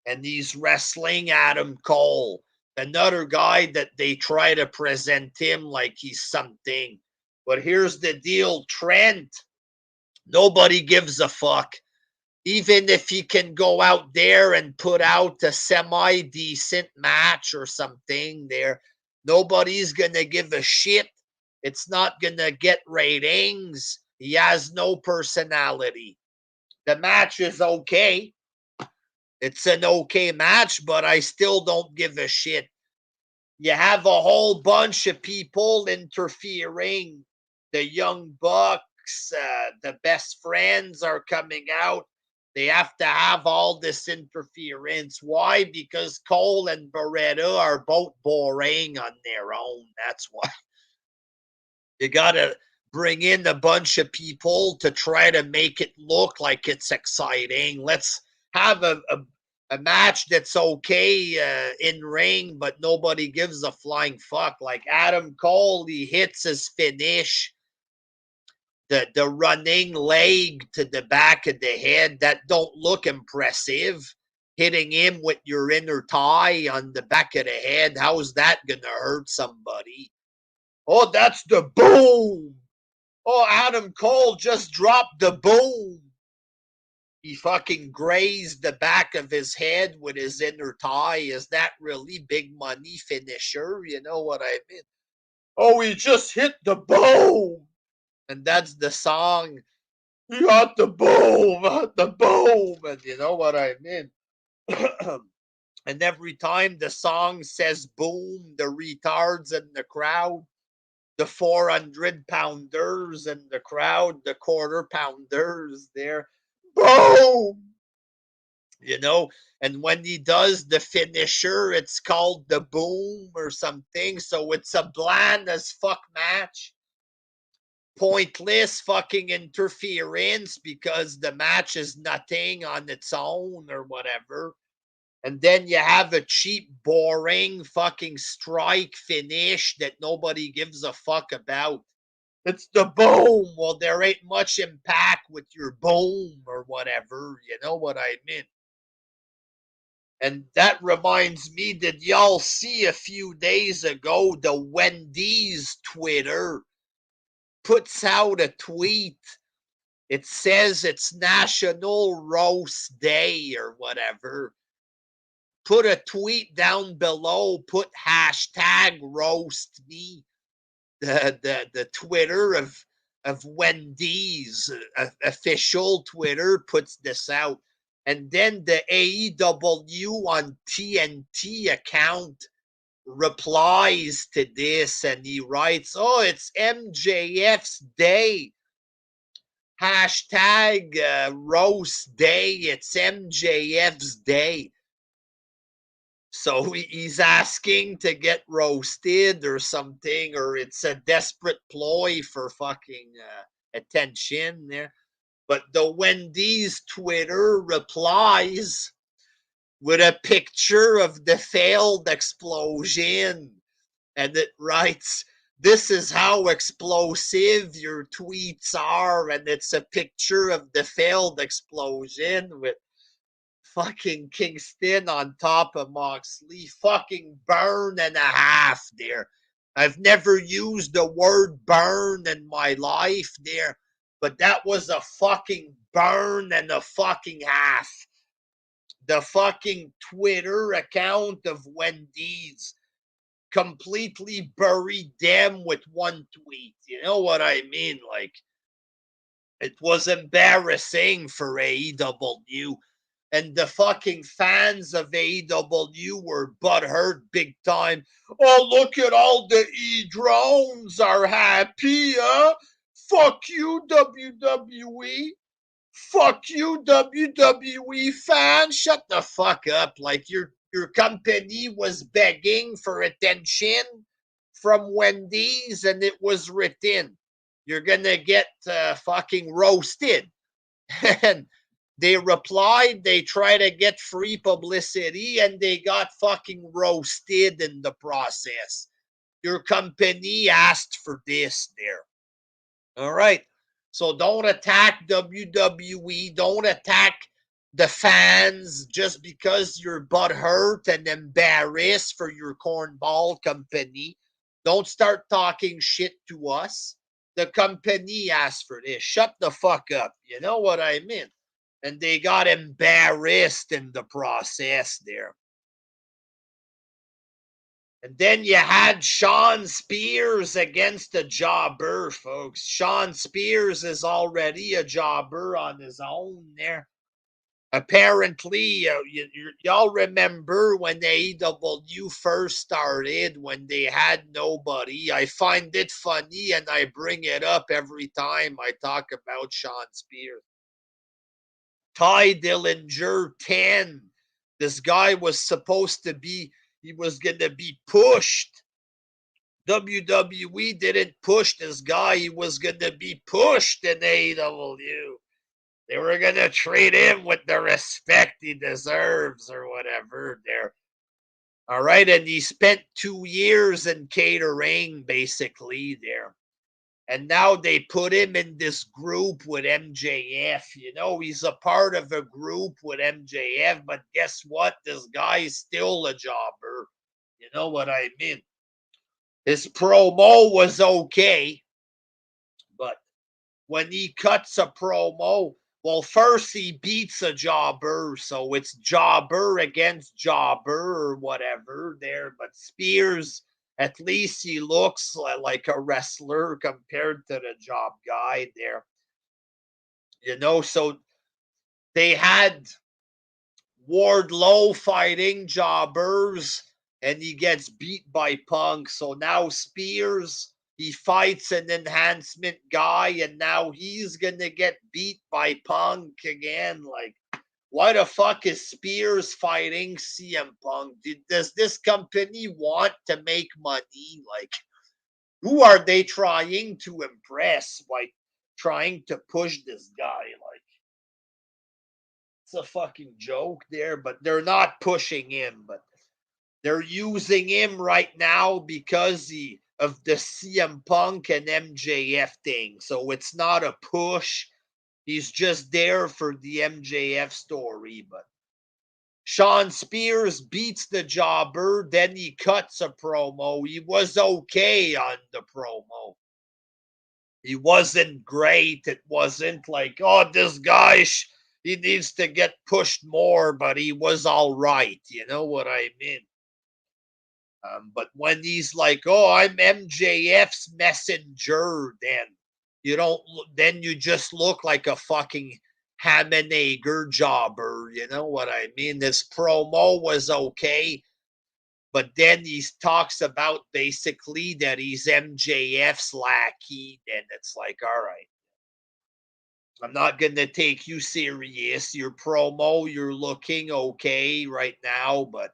And he's wrestling Adam Cole. Another guy that they try to present him like he's something. But here's the deal, Trent. Nobody gives a fuck. Even if he can go out there and put out a semi-decent match or something there, nobody's going to give a shit. It's not going to get ratings. He has no personality. The match is okay. It's an okay match, but I still don't give a shit. You have a whole bunch of people interfering. The Young Bucks, the Best Friends are coming out. They have to have all this interference. Why? Because Cole and Beretta are both boring on their own. That's why. You got to bring in a bunch of people to try to make it look like it's exciting. Let's have a match that's okay in ring, but nobody gives a flying fuck. Like Adam Cole, he hits his finish. The running leg to the back of the head, that don't look impressive. Hitting him with your inner thigh on the back of the head, how's that going to hurt somebody? Oh, that's the boom. Oh, Adam Cole just dropped the boom. He fucking grazed the back of his head with his inner thigh. Is that really big money finisher? You know what I mean? Oh, he just hit the boom. And that's the song. You got the boom, the boom. And you know what I mean? And every time the song says boom, the retards in the crowd, the 400-pounders in the crowd, the quarter-pounders there, boom! You know, and when he does the finisher, it's called the boom or something. So it's a bland as fuck match. Pointless fucking interference because the match is nothing on its own or whatever. And then you have a cheap, boring fucking strike finish that nobody gives a fuck about. It's the boom. Well, there ain't much impact with your boom or whatever. You know what I mean? And that reminds me, did y'all see a few days ago the Wendy's Twitter puts out a tweet? It says it's National Roast Day or whatever. Put a tweet down below, put hashtag roast me. The Twitter of Wendy's official Twitter puts this out. And then the AEW on TNT account replies to this and he writes, "Oh, it's MJF's day. Hashtag roast day. It's MJF's day." So he's asking to get roasted or something, or it's a desperate ploy for fucking attention there. But the Wendy's Twitter replies with a picture of the failed explosion. And it writes, "This is how explosive your tweets are." And it's a picture of the failed explosion with fucking Kingston on top of Moxley. Fucking burn and a half there. I've never used the word burn in my life there, but that was a fucking burn and a fucking half. The fucking Twitter account of Wendy's completely buried them with one tweet. You know what I mean? Like, it was embarrassing for AEW. And the fucking fans of AEW were butthurt big time. "Oh, look at all the E-drones are happy, huh? Fuck you, WWE. Fuck you, WWE fans. Shut the fuck up." Like, your company was begging for attention from Wendy's and it was written, "You're gonna get fucking roasted." And they replied, they try to get free publicity and they got fucking roasted in the process. Your company asked for this there. All right. So don't attack WWE. Don't attack the fans just because you're butthurt and embarrassed for your cornball company. Don't start talking shit to us. The company asked for this. Shut the fuck up. You know what I mean? And they got embarrassed in the process there. And then you had Shawn Spears against a jobber, folks. Shawn Spears is already a jobber on his own there. Apparently, y'all remember when AEW first started, when they had nobody. I find it funny and I bring it up every time I talk about Shawn Spears. Ty Dillinger 10. This guy was supposed to be, he was going to be pushed. WWE didn't push this guy. He was going to be pushed in AEW. They were going to treat him with the respect he deserves or whatever there. All right. And he spent 2 years in catering, basically, there. And now they put him in this group with MJF. You know, he's a part of a group with MJF, but guess what? This guy is still a jobber. You know what I mean? His promo was okay, but when he cuts a promo, well, first he beats a jobber, so it's jobber against jobber or whatever there. But Spears, at least he looks like a wrestler compared to the job guy there. You know, so they had Wardlow fighting jobbers, and he gets beat by Punk. So now Spears, he fights an enhancement guy, and now he's going to get beat by Punk again. Like, why the fuck is Spears fighting CM Punk? Does this company want to make money? Like, who are they trying to impress by trying to push this guy? Like, it's a fucking joke there, but they're not pushing him, but they're using him right now because of the CM Punk and MJF thing. So it's not a push. He's just there for the MJF story. But Shawn Spears beats the jobber. Then he cuts a promo. He was okay on the promo. He wasn't great. It wasn't like, oh, this guy, he needs to get pushed more, but he was all right. You know what I mean? But when he's like, "Oh, I'm MJF's messenger," then you just look like a fucking ham and egger jobber. You know what I mean? This promo was okay. But then he talks about basically that he's MJF's lackey. And it's like, all right, I'm not going to take you serious. Your promo, you're looking okay right now. But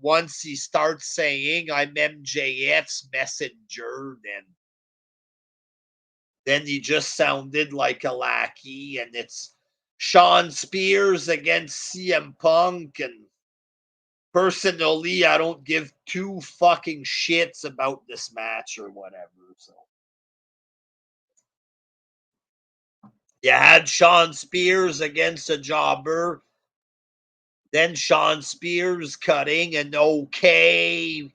once he starts saying I'm MJF's messenger, then he just sounded like a lackey. And it's Sean Spears against CM Punk. And personally, I don't give two fucking shits about this match or whatever. So you had Sean Spears against a jobber, then Sean Spears cutting an okay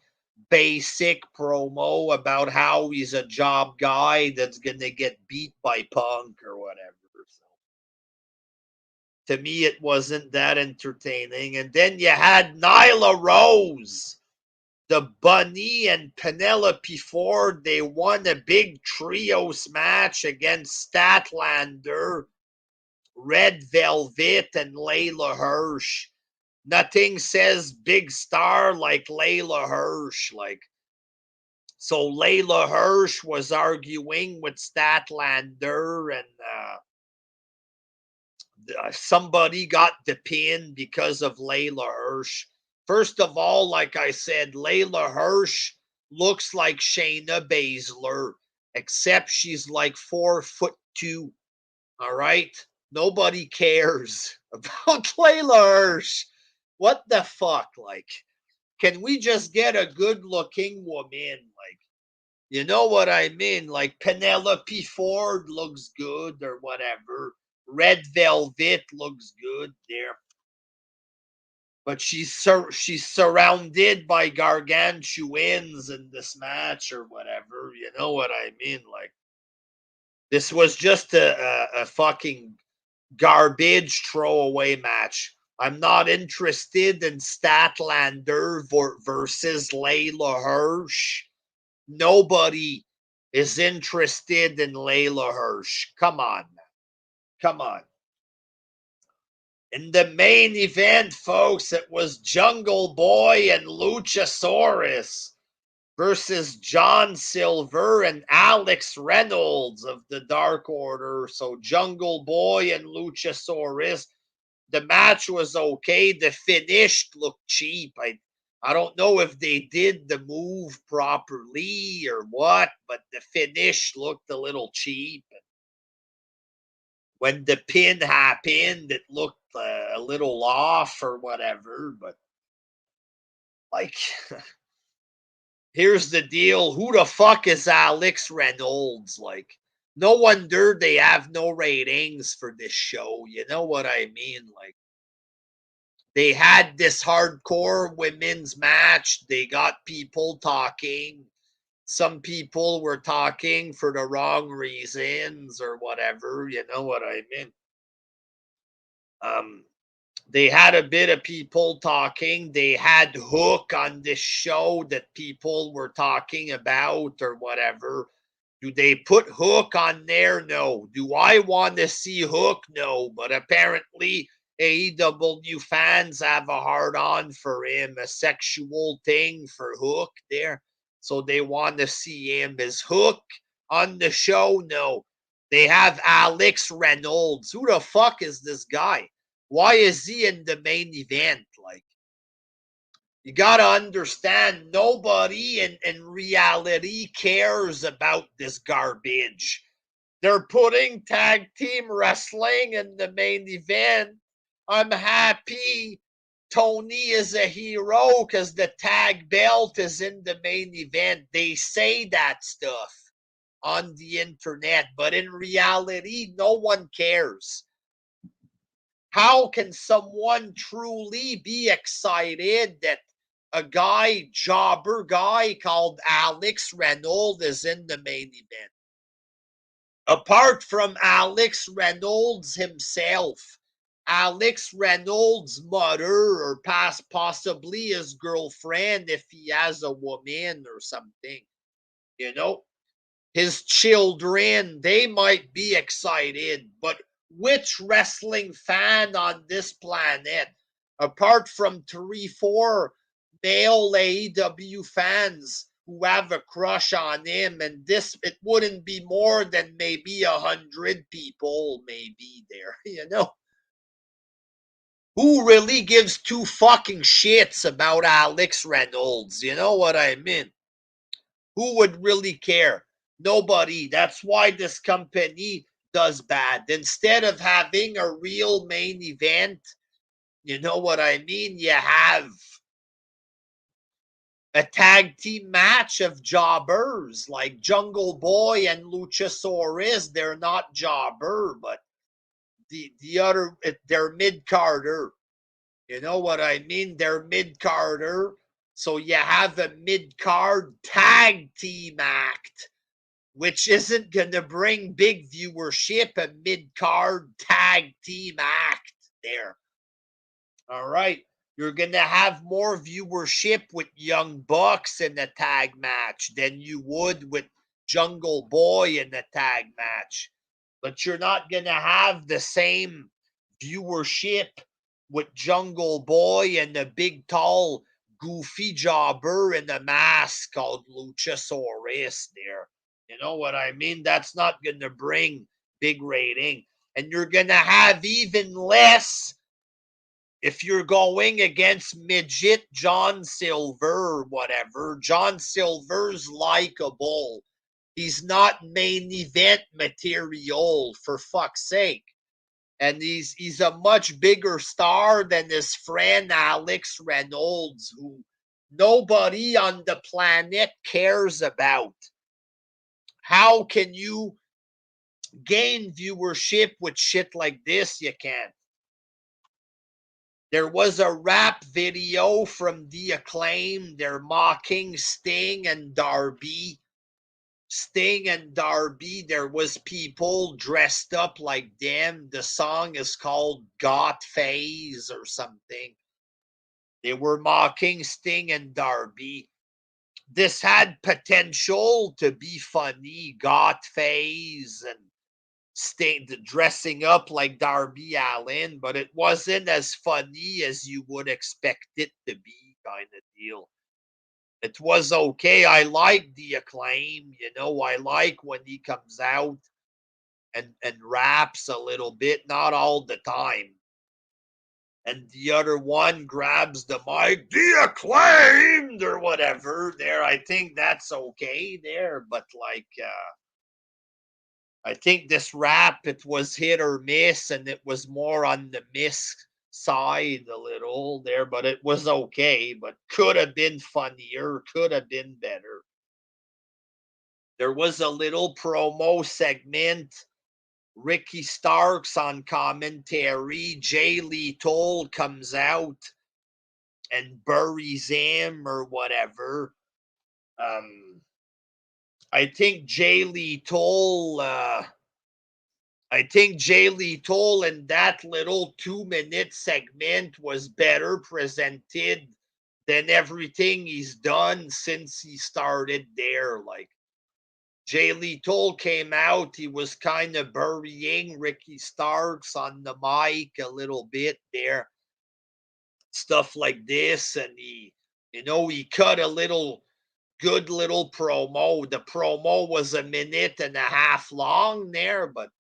basic promo about how he's a job guy that's gonna get beat by Punk or whatever. So to me, it wasn't that entertaining. And then you had Nyla Rose, the Bunny, and Penelope Ford. They won a big trios match against Statlander, Red Velvet, and Layla Hirsch. Nothing says big star like Layla Hirsch. So Layla Hirsch was arguing with Statlander, and somebody got the pin because of Layla Hirsch. First of all, like I said, Layla Hirsch looks like Shayna Baszler, except she's like 4'2". All right? Nobody cares about Layla Hirsch. What the fuck? Can we just get a good looking woman? You know what I mean? Like Penelope Ford looks good or whatever. Red Velvet looks good there. But she's surrounded by gargantuans in this match or whatever. You know what I mean? This was just a fucking garbage throwaway match. I'm not interested in Statlander versus Layla Hirsch. Nobody is interested in Layla Hirsch. Come on, man. Come on. In the main event, folks, it was Jungle Boy and Luchasaurus versus John Silver and Alex Reynolds of the Dark Order. So Jungle Boy and Luchasaurus. The match was okay. The finish looked cheap. I don't know if they did the move properly or what, but the finish looked a little cheap. When the pin happened, it looked a little off or whatever. But here's the deal. Who the fuck is Alex Reynolds? No wonder they have no ratings for this show. You know what I mean? They had this hardcore women's match. They got people talking. Some people were talking for the wrong reasons or whatever. You know what I mean? They had a bit of people talking. They had Hook on this show that people were talking about or whatever. Do they put Hook on there? No. Do I want to see Hook? No. But apparently AEW fans have a hard-on for him, a sexual thing for Hook there. So they want to see him. Is Hook on the show? No. They have Alex Reynolds. Who the fuck is this guy? Why is he in the main event? You got to understand, nobody in reality cares about this garbage. They're putting tag team wrestling in the main event. I'm happy Tony is a hero because the tag belt is in the main event. They say that stuff on the internet, but in reality, no one cares. How can someone truly be excited that a jobber guy called Alex Reynolds is in the main event? Apart from Alex Reynolds himself, Alex Reynolds' mother, or possibly his girlfriend if he has a woman or something, his children, they might be excited, but which wrestling fan on this planet, apart from 3-4 male AEW fans who have a crush on him, and it wouldn't be more than maybe 100 people, maybe there, Who really gives two fucking shits about Alex Reynolds? You know what I mean? Who would really care? Nobody. That's why this company does bad. Instead of having a real main event, you know what I mean? You have a tag team match of jobbers like Jungle Boy and Luchasaurus. They're not jobber, but the other, they're mid-carder. You know what I mean? They're mid-carder. So you have a mid-card tag team act, which isn't going to bring big viewership, a mid-card tag team act there. All right. You're going to have more viewership with Young Bucks in the tag match than you would with Jungle Boy in the tag match. But you're not going to have the same viewership with Jungle Boy and the big, tall, goofy jobber in the mask called Luchasaurus there. You know what I mean? That's not going to bring big rating. And you're going to have even less if you're going against midget John Silver or whatever. John Silver's likable. He's not main event material, for fuck's sake. And he's a much bigger star than his friend Alex Reynolds, who nobody on the planet cares about. How can you gain viewership with shit like this? You can't. There was a rap video from The Acclaim. They're mocking Sting and Darby. Sting and Darby, there was people dressed up like them. The song is called Got Phase or something. They were mocking Sting and Darby. This had potential to be funny. Got Phase and Sting dressing up like Darby Allin, but it wasn't as funny as you would expect it to be, kind of deal. It was okay. I like The Acclaim. I like when he comes out and raps a little bit, not all the time. And the other one grabs the mic, The Acclaimed or whatever. There, I think that's okay there, but I think this rap, it was hit or miss, and it was more on the miss side a little there, but it was okay, but could have been funnier, could have been better. There was a little promo segment. Ricky Starks on commentary. Jay Lethal comes out and buries him or whatever. I think Jay Lethal in that little 2-minute segment was better presented than everything he's done since he started there. Like, Jay Lethal came out, he was kind of burying Ricky Starks on the mic a little bit there. Stuff like this, and he cut a good little promo. The promo was 1.5 minutes long there, but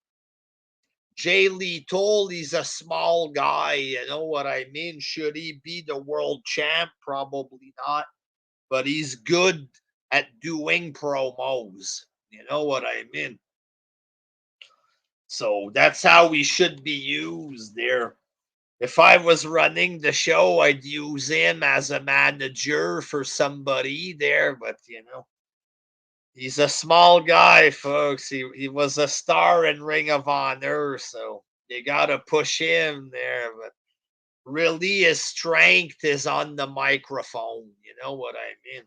Jay Lethal, he's a small guy, you know what I mean? Should he be the world champ? Probably not. But he's good at doing promos. You know what I mean? So that's how he should be used there. If I was running the show, I'd use him as a manager for somebody there, but he's a small guy, folks. He was a star in Ring of Honor, so you gotta push him there, but really his strength is on the microphone. You know what I mean?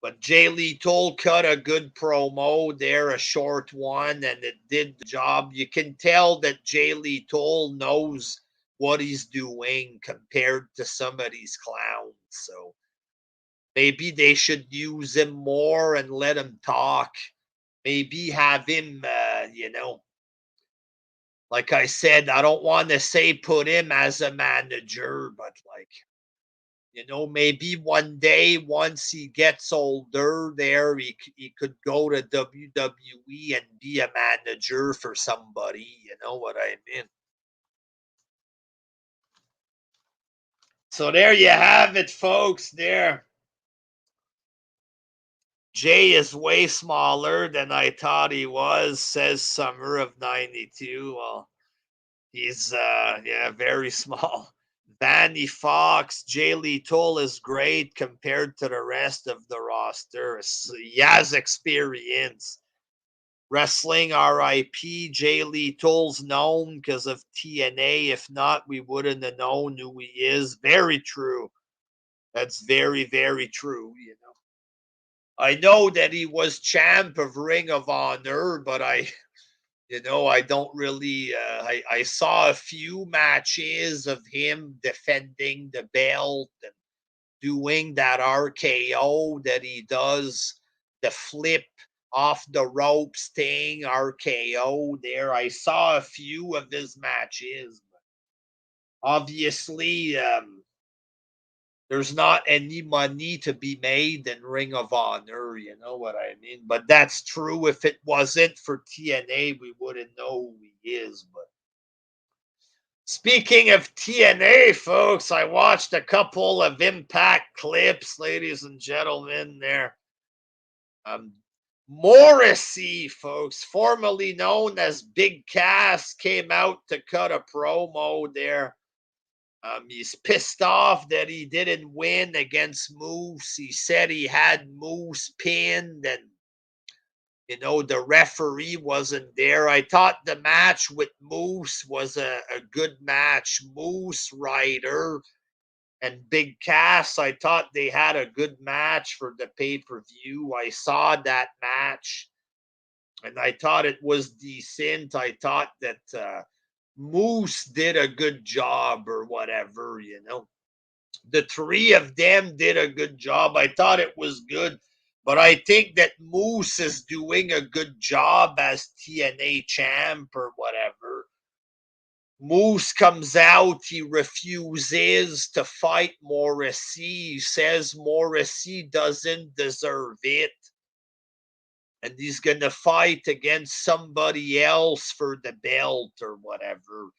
But Jay Lethal cut a good promo there, a short one, and it did the job. You can tell that Jay Lethal knows what he's doing compared to some of these clowns. So maybe they should use him more and let him talk. Maybe have him, like I said, I don't want to say put him as a manager, but You know, maybe one day, once he gets older there, he could go to WWE and be a manager for somebody. You know what I mean? So there you have it, folks. There. Jay is way smaller than I thought he was, says Summer of 92. Well, he's, yeah, very small. Vanny Fox, Jay Lethal is great compared to the rest of the roster. He has experience. Wrestling RIP, Jay Lethal's known because of TNA. If not, we wouldn't have known who he is. Very true. That's very, very true, you know. I know that he was champ of Ring of Honor, but I don't really. I saw a few matches of him defending the belt and doing that RKO that he does, the flip off the ropes thing, RKO there. I saw a few of his matches. Obviously, there's not any money to be made in Ring of Honor, you know what I mean? But that's true. If it wasn't for TNA, we wouldn't know who he is. But speaking of TNA, folks, I watched a couple of Impact clips, ladies and gentlemen, there. Um, Morrissey, folks, formerly known as Big Cass, came out to cut a promo there. He's pissed off that he didn't win against Moose. He said he had Moose pinned and, the referee wasn't there. I thought the match with Moose was a good match. Moose, Ryder, and Big Cass, I thought they had a good match for the pay-per-view. I saw that match and I thought it was decent. I thought that Moose did a good job or whatever, The three of them did a good job. I thought it was good. But I think that Moose is doing a good job as TNA champ or whatever. Moose comes out. He refuses to fight Morrissey. He says Morrissey doesn't deserve it. And he's going to fight against somebody else for the belt or whatever.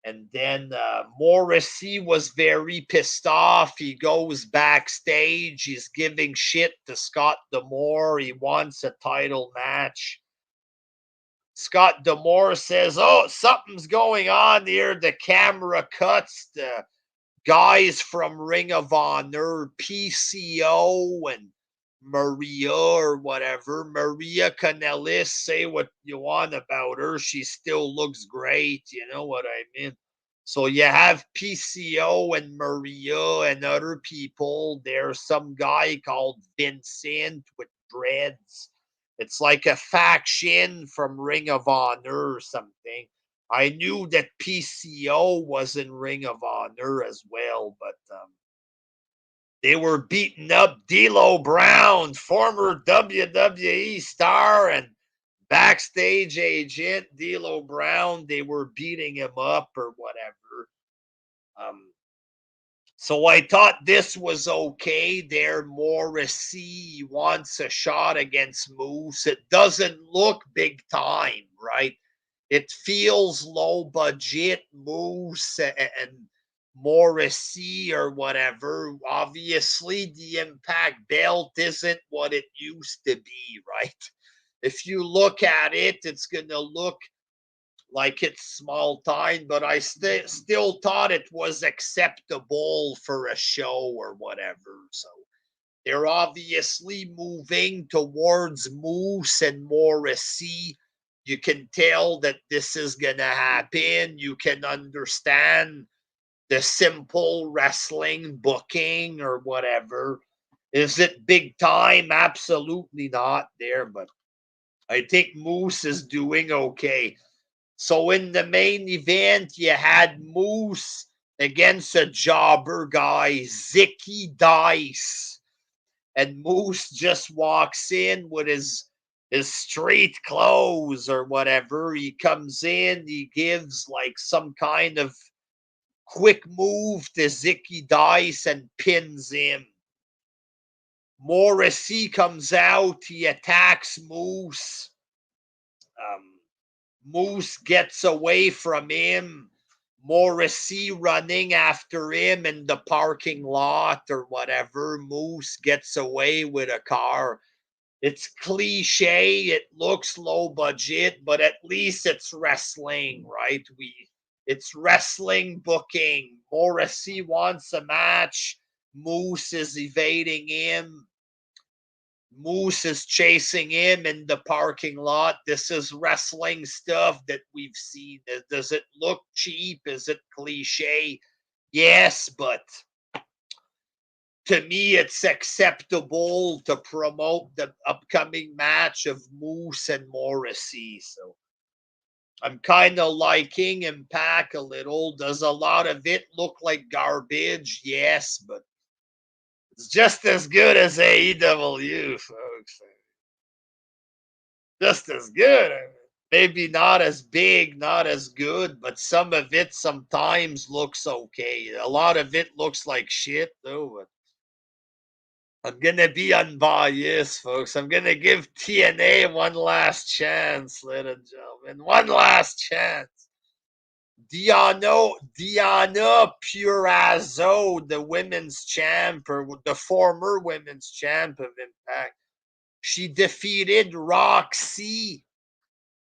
And then Morrissey was very pissed off. He goes backstage. He's giving shit to Scott D'Amore. He wants a title match. Scott D'Amore says, "Oh, something's going on here." The camera cuts the guys from Ring of Honor, PCO, and Maria or whatever. Maria Kanellis, say what you want about her. She still looks great. You know what I mean? So you have PCO and Maria and other people. There's some guy called Vincent with dreads. It's like a faction from Ring of Honor or something. I knew that PCO was in Ring of Honor as well, but they were beating up D'Lo Brown, former WWE star and backstage agent D'Lo Brown. They were beating him up or whatever. So I thought this was okay there. Morrissey wants a shot against Moose. It doesn't look big time, right? It feels low budget. Moose and Morrissey or whatever. Obviously, the Impact belt isn't what it used to be, right? If you look at it, it's going to look like it's small time, but I still thought it was acceptable for a show or whatever. So they're obviously moving towards Moose and Morrissey. You can tell that this is going to happen. You can understand the simple wrestling booking or whatever. Is it big time? Absolutely not there, but I think Moose is doing okay. So in the main event, you had Moose against a jobber guy, Zicky Dice. And Moose just walks in with his street clothes or whatever. He comes in, he gives like some kind of Quick move to Zicky Dice and pins him. Morrissey comes out. He attacks Moose. Moose gets away from him. Morrissey running after him in the parking lot or whatever. Moose gets away with a car. It's cliche. It looks low budget, but at least it's wrestling, right? It's wrestling booking. Morrissey wants a match. Moose is evading him. Moose is chasing him in the parking lot. This is wrestling stuff that we've seen. Does it look cheap? Is it cliche? Yes, but to me, it's acceptable to promote the upcoming match of Moose and Morrissey. So I'm kind of liking Impact a little. Does a lot of it look like garbage? Yes, but it's just as good as AEW, folks. Just as good. Maybe not as big, not as good, but some of it sometimes looks okay. A lot of it looks like shit, though. But I'm going to be unbiased, folks. I'm going to give TNA one last chance, ladies and gentlemen. One last chance. Diana Purrazzo, the women's champ, or the former women's champ of Impact, she defeated Roxy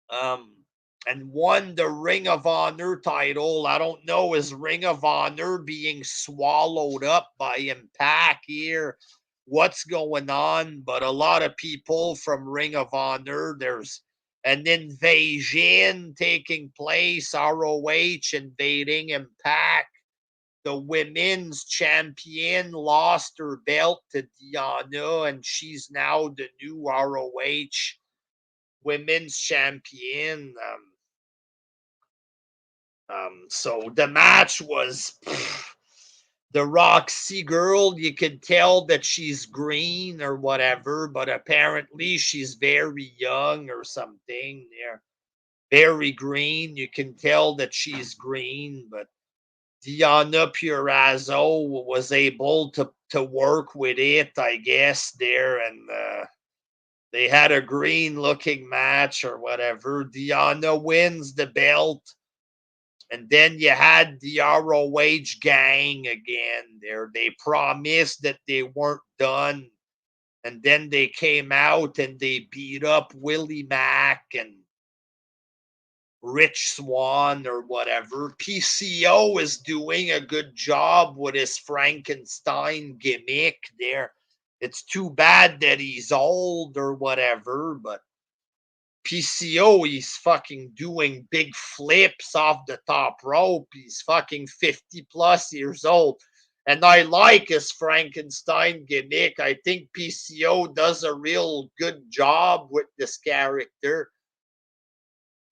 and won the Ring of Honor title. I don't know, is Ring of Honor being swallowed up by Impact here? What's going on? But a lot of people from Ring of Honor, there's an invasion taking place, ROH invading Impact. The women's champion lost her belt to Diana, and she's now the new ROH women's champion. So the match was the Roxy girl. You can tell that she's green or whatever, but apparently she's very young or something. They're very green. You can tell that she's green, but Diana Purrazzo was able to work with it, I guess, there, and they had a green-looking match or whatever. Diana wins the belt, and then you had the ROH gang again there. They promised that they weren't done, and then they came out and they beat up Willie Mack and Rich Swann or whatever. PCO is doing a good job with his Frankenstein gimmick there. It's too bad that he's old or whatever, but PCO, he's fucking doing big flips off the top rope. He's fucking 50 plus years old. And I like his Frankenstein gimmick. I think PCO does a real good job with this character.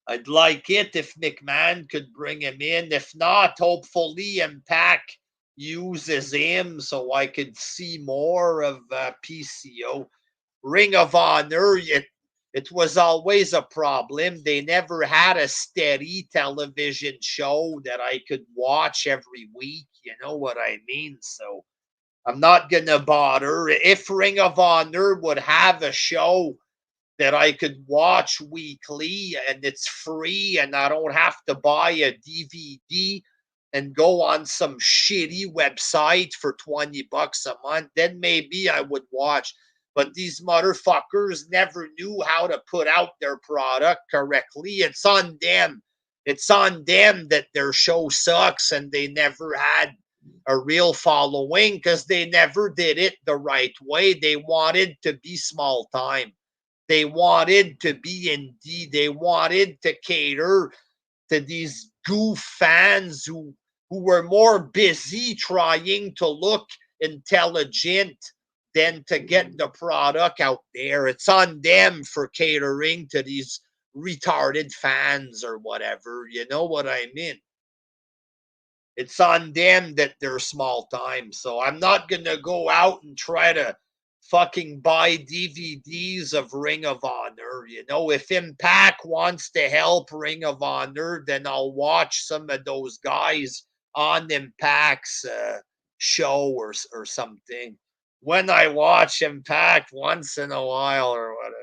I'd like it if McMahon could bring him in. If not, hopefully Impact uses him so I could see more of PCO. Ring of Honor, it was always a problem. They never had a steady television show that I could watch every week. You know what I mean? So I'm not going to bother. If Ring of Honor would have a show that I could watch weekly and it's free and I don't have to buy a DVD and go on some shitty website for $20 a month, then maybe I would watch. But these motherfuckers never knew how to put out their product correctly. It's on them. It's on them that their show sucks and they never had a real following because they never did it the right way. They wanted to be small time. They wanted to be indie. They wanted to cater to these goof fans who were more busy trying to look intelligent than to get the product out there. It's on them for catering to these retarded fans or whatever. You know what I mean? It's on them that they're small time. So I'm not going to go out and try to fucking buy DVDs of Ring of Honor. You know, if Impact wants to help Ring of Honor, then I'll watch some of those guys on Impact's show or something. When I watch Impact once in a while or whatever.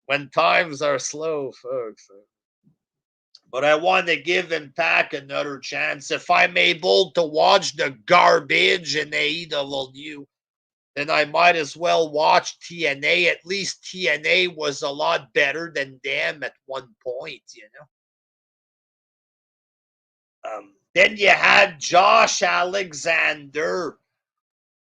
When times are slow, folks. But I want to give Impact another chance. If I'm able to watch the garbage in AEW, then I might as well watch TNA. At least TNA was a lot better than them at one point, you know. Then you had Josh Alexander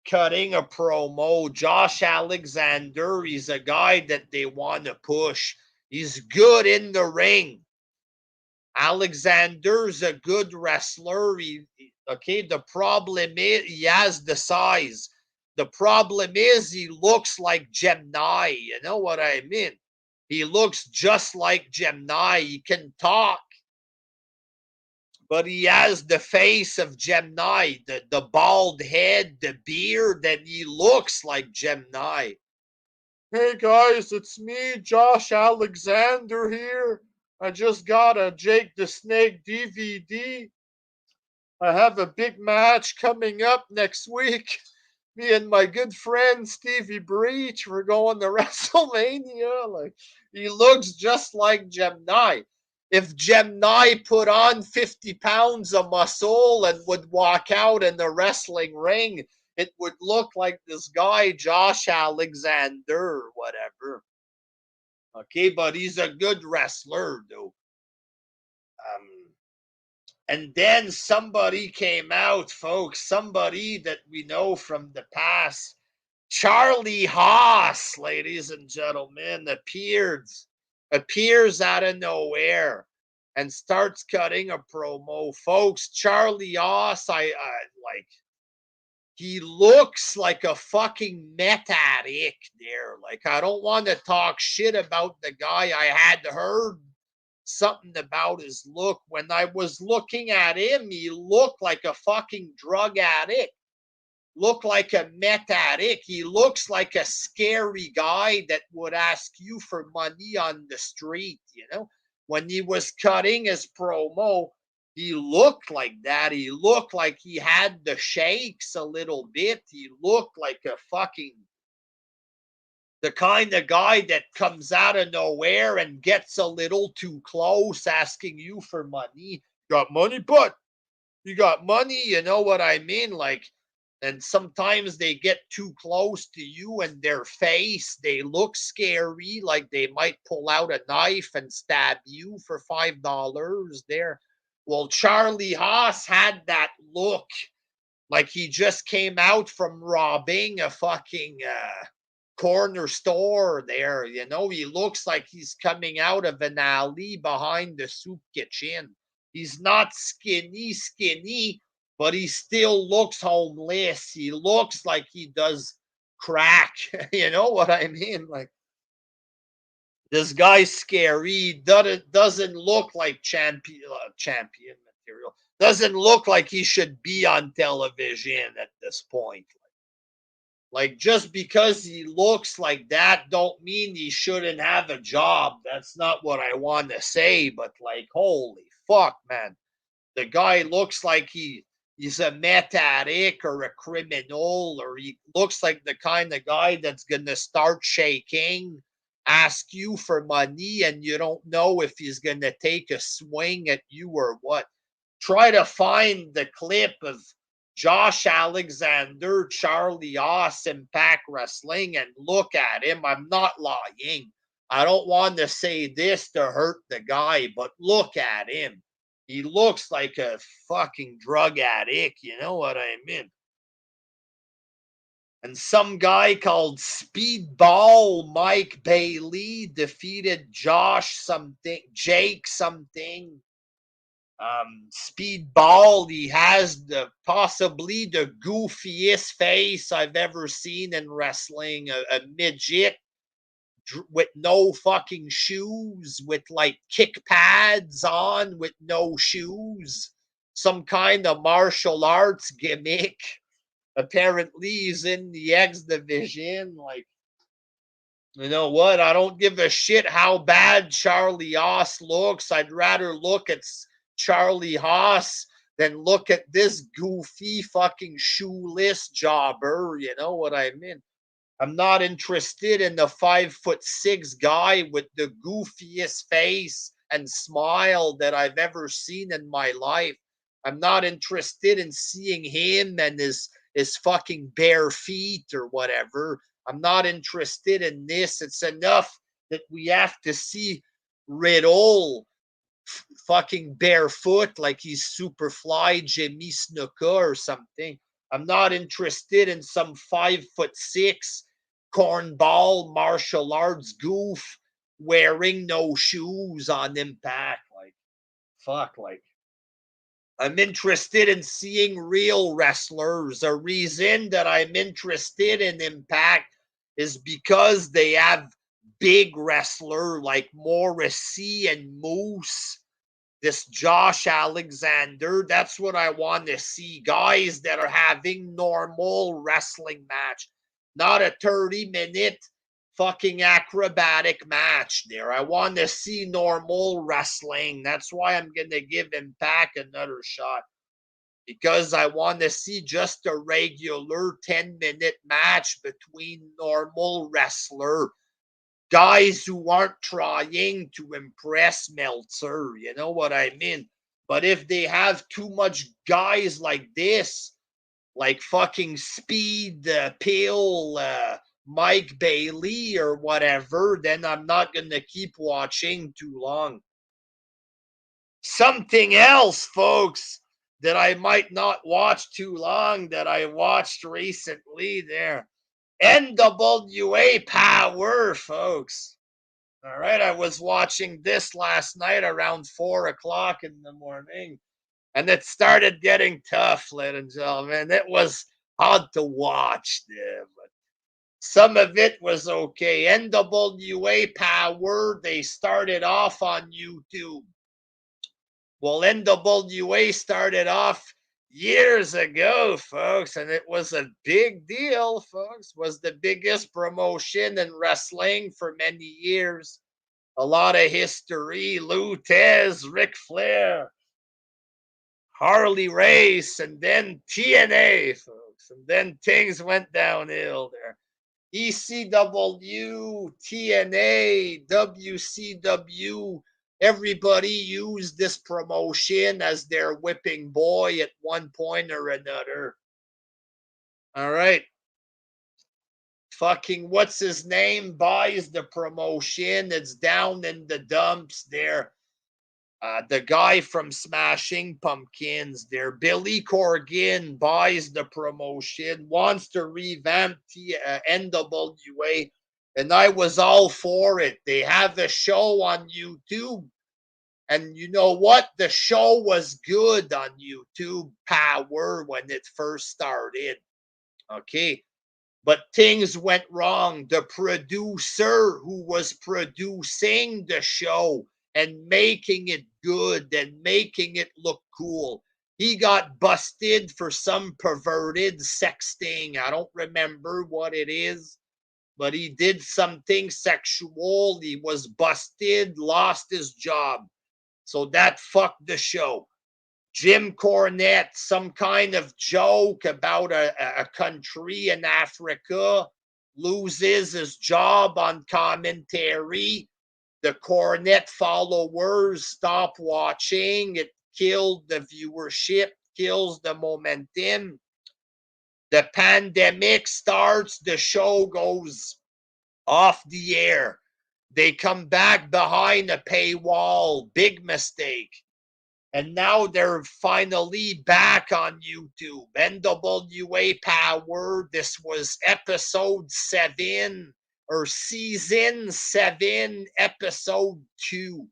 cutting a promo. Josh Alexander, he's a guy that they want to push. He's good in the ring. Alexander's a good wrestler. The problem is he has the size. The problem is he looks like Gemini. You know what I mean? He looks just like Gemini. He can talk, but he has the face of Gemini, the bald head, the beard, and he looks like Gemini. Hey guys, it's me, Josh Alexander here. I just got a Jake the Snake DVD. I have a big match coming up next week. Me and my good friend Stevie Breach, we're going to WrestleMania. Like, he looks just like Gemini. If Gemini put on 50 pounds of muscle and would walk out in the wrestling ring, it would look like this guy, Josh Alexander, or whatever. Okay, but he's a good wrestler, though. And then somebody came out, folks, somebody that we know from the past. Charlie Haas, ladies and gentlemen, appears out of nowhere and starts cutting a promo. Folks, Charlie Haas, I like, he looks like a fucking meth addict there. Like, I don't want to talk shit about the guy. I had heard something about his look. When I was looking at him, he looked like a fucking drug addict. Looked like a meth addict. He looks like a scary guy that would ask you for money on the street, you know? When he was cutting his promo, he looked like that. He looked like he had the shakes a little bit. He looked like a fucking the kind of guy that comes out of nowhere and gets a little too close asking you for money. Got money, but you got money, you know what I mean? Like, and sometimes they get too close to you and their face, they look scary, like they might pull out a knife and stab you for $5 there. Well, Charlie Haas had that look like he just came out from robbing a fucking corner store there. You know, he looks like he's coming out of an alley behind the soup kitchen. He's not skinny, but he still looks homeless. He looks like he does crack. You know what I mean? Like, this guy's scary. Doesn't look like champion material. Doesn't look like he should be on television at this point. Like, just because he looks like that don't mean he shouldn't have a job. That's not what I want to say, but like, holy fuck, man. The guy looks like he's a meth addict or a criminal, or he looks like the kind of guy that's going to start shaking, ask you for money, and you don't know if he's going to take a swing at you or what. Try to find the clip of Josh Alexander, Charlie Haas, Impact Wrestling, and look at him. I'm not lying. I don't want to say this to hurt the guy, but look at him. He looks like a fucking drug addict. You know what I mean? And some guy called Speedball Mike Bailey defeated Jake something. Speedball, he has possibly the goofiest face I've ever seen in wrestling. A midget with no fucking shoes, with like kick pads on, with no shoes. Some kind of martial arts gimmick. Apparently, he's in the X division. Like, you know what? I don't give a shit how bad Charlie Haas looks. I'd rather look at Charlie Haas than look at this goofy fucking shoeless jobber. You know what I mean? I'm not interested in the 5'6" guy with the goofiest face and smile that I've ever seen in my life. I'm not interested in seeing him and his fucking bare feet or whatever. I'm not interested in this. It's enough that we have to see Riddle fucking barefoot like he's Superfly Jimmy Snuka or something. I'm not interested in some 5'6" cornball martial arts goof wearing no shoes on Impact. Like, fuck, like, I'm interested in seeing real wrestlers. A reason that I'm interested in Impact is because they have big wrestler like Morrissey and Moose, this Josh Alexander. That's what I want to see. Guys that are having normal wrestling match, not a 30-minute fucking acrobatic match there. I want to see normal wrestling. That's why I'm going to give Impact another shot. Because I want to see just a regular 10-minute match between normal wrestler. Guys who aren't trying to impress Meltzer, you know what I mean? But if they have too much guys like this, like fucking Speed, Pill, Mike Bailey, or whatever, then I'm not going to keep watching too long. Something else, folks, that I might not watch too long that I watched recently there. NWA Power, folks. All right, I was watching this last night around 4 o'clock in the morning, and it started getting tough, ladies and gentlemen. It was hard to watch there, but some of it was okay. NWA Power, they started off on YouTube. Well, NWA started off years ago, folks, and it was a big deal, folks. Was the biggest promotion in wrestling for many years. A lot of history. Lou Tez, Ric Flair, Harley Race, and then TNA, folks. And then things went downhill there. ECW, TNA, WCW, everybody used this promotion as their whipping boy at one point or another. All right. Fucking what's his name buys the promotion. It's down in the dumps there. The guy from Smashing Pumpkins there, Billy Corgan, buys the promotion, wants to revamp NWA, and I was all for it. They have a show on YouTube, and you know what? The show was good on YouTube Power when it first started. Okay. But things went wrong. The producer who was producing the show and making it good and making it look cool, he got busted for some perverted sexting. I don't remember what it is, but he did something sexual. He was busted, lost his job. So that fucked the show. Jim Cornette, some kind of joke about a country in Africa, loses his job on commentary. The Cornette followers stop watching. It killed the viewership, kills the momentum. The pandemic starts, the show goes off the air. They come back behind a paywall. Big mistake. And now they're finally back on YouTube. NWA Power. This was episode 7 or season 7, episode 2.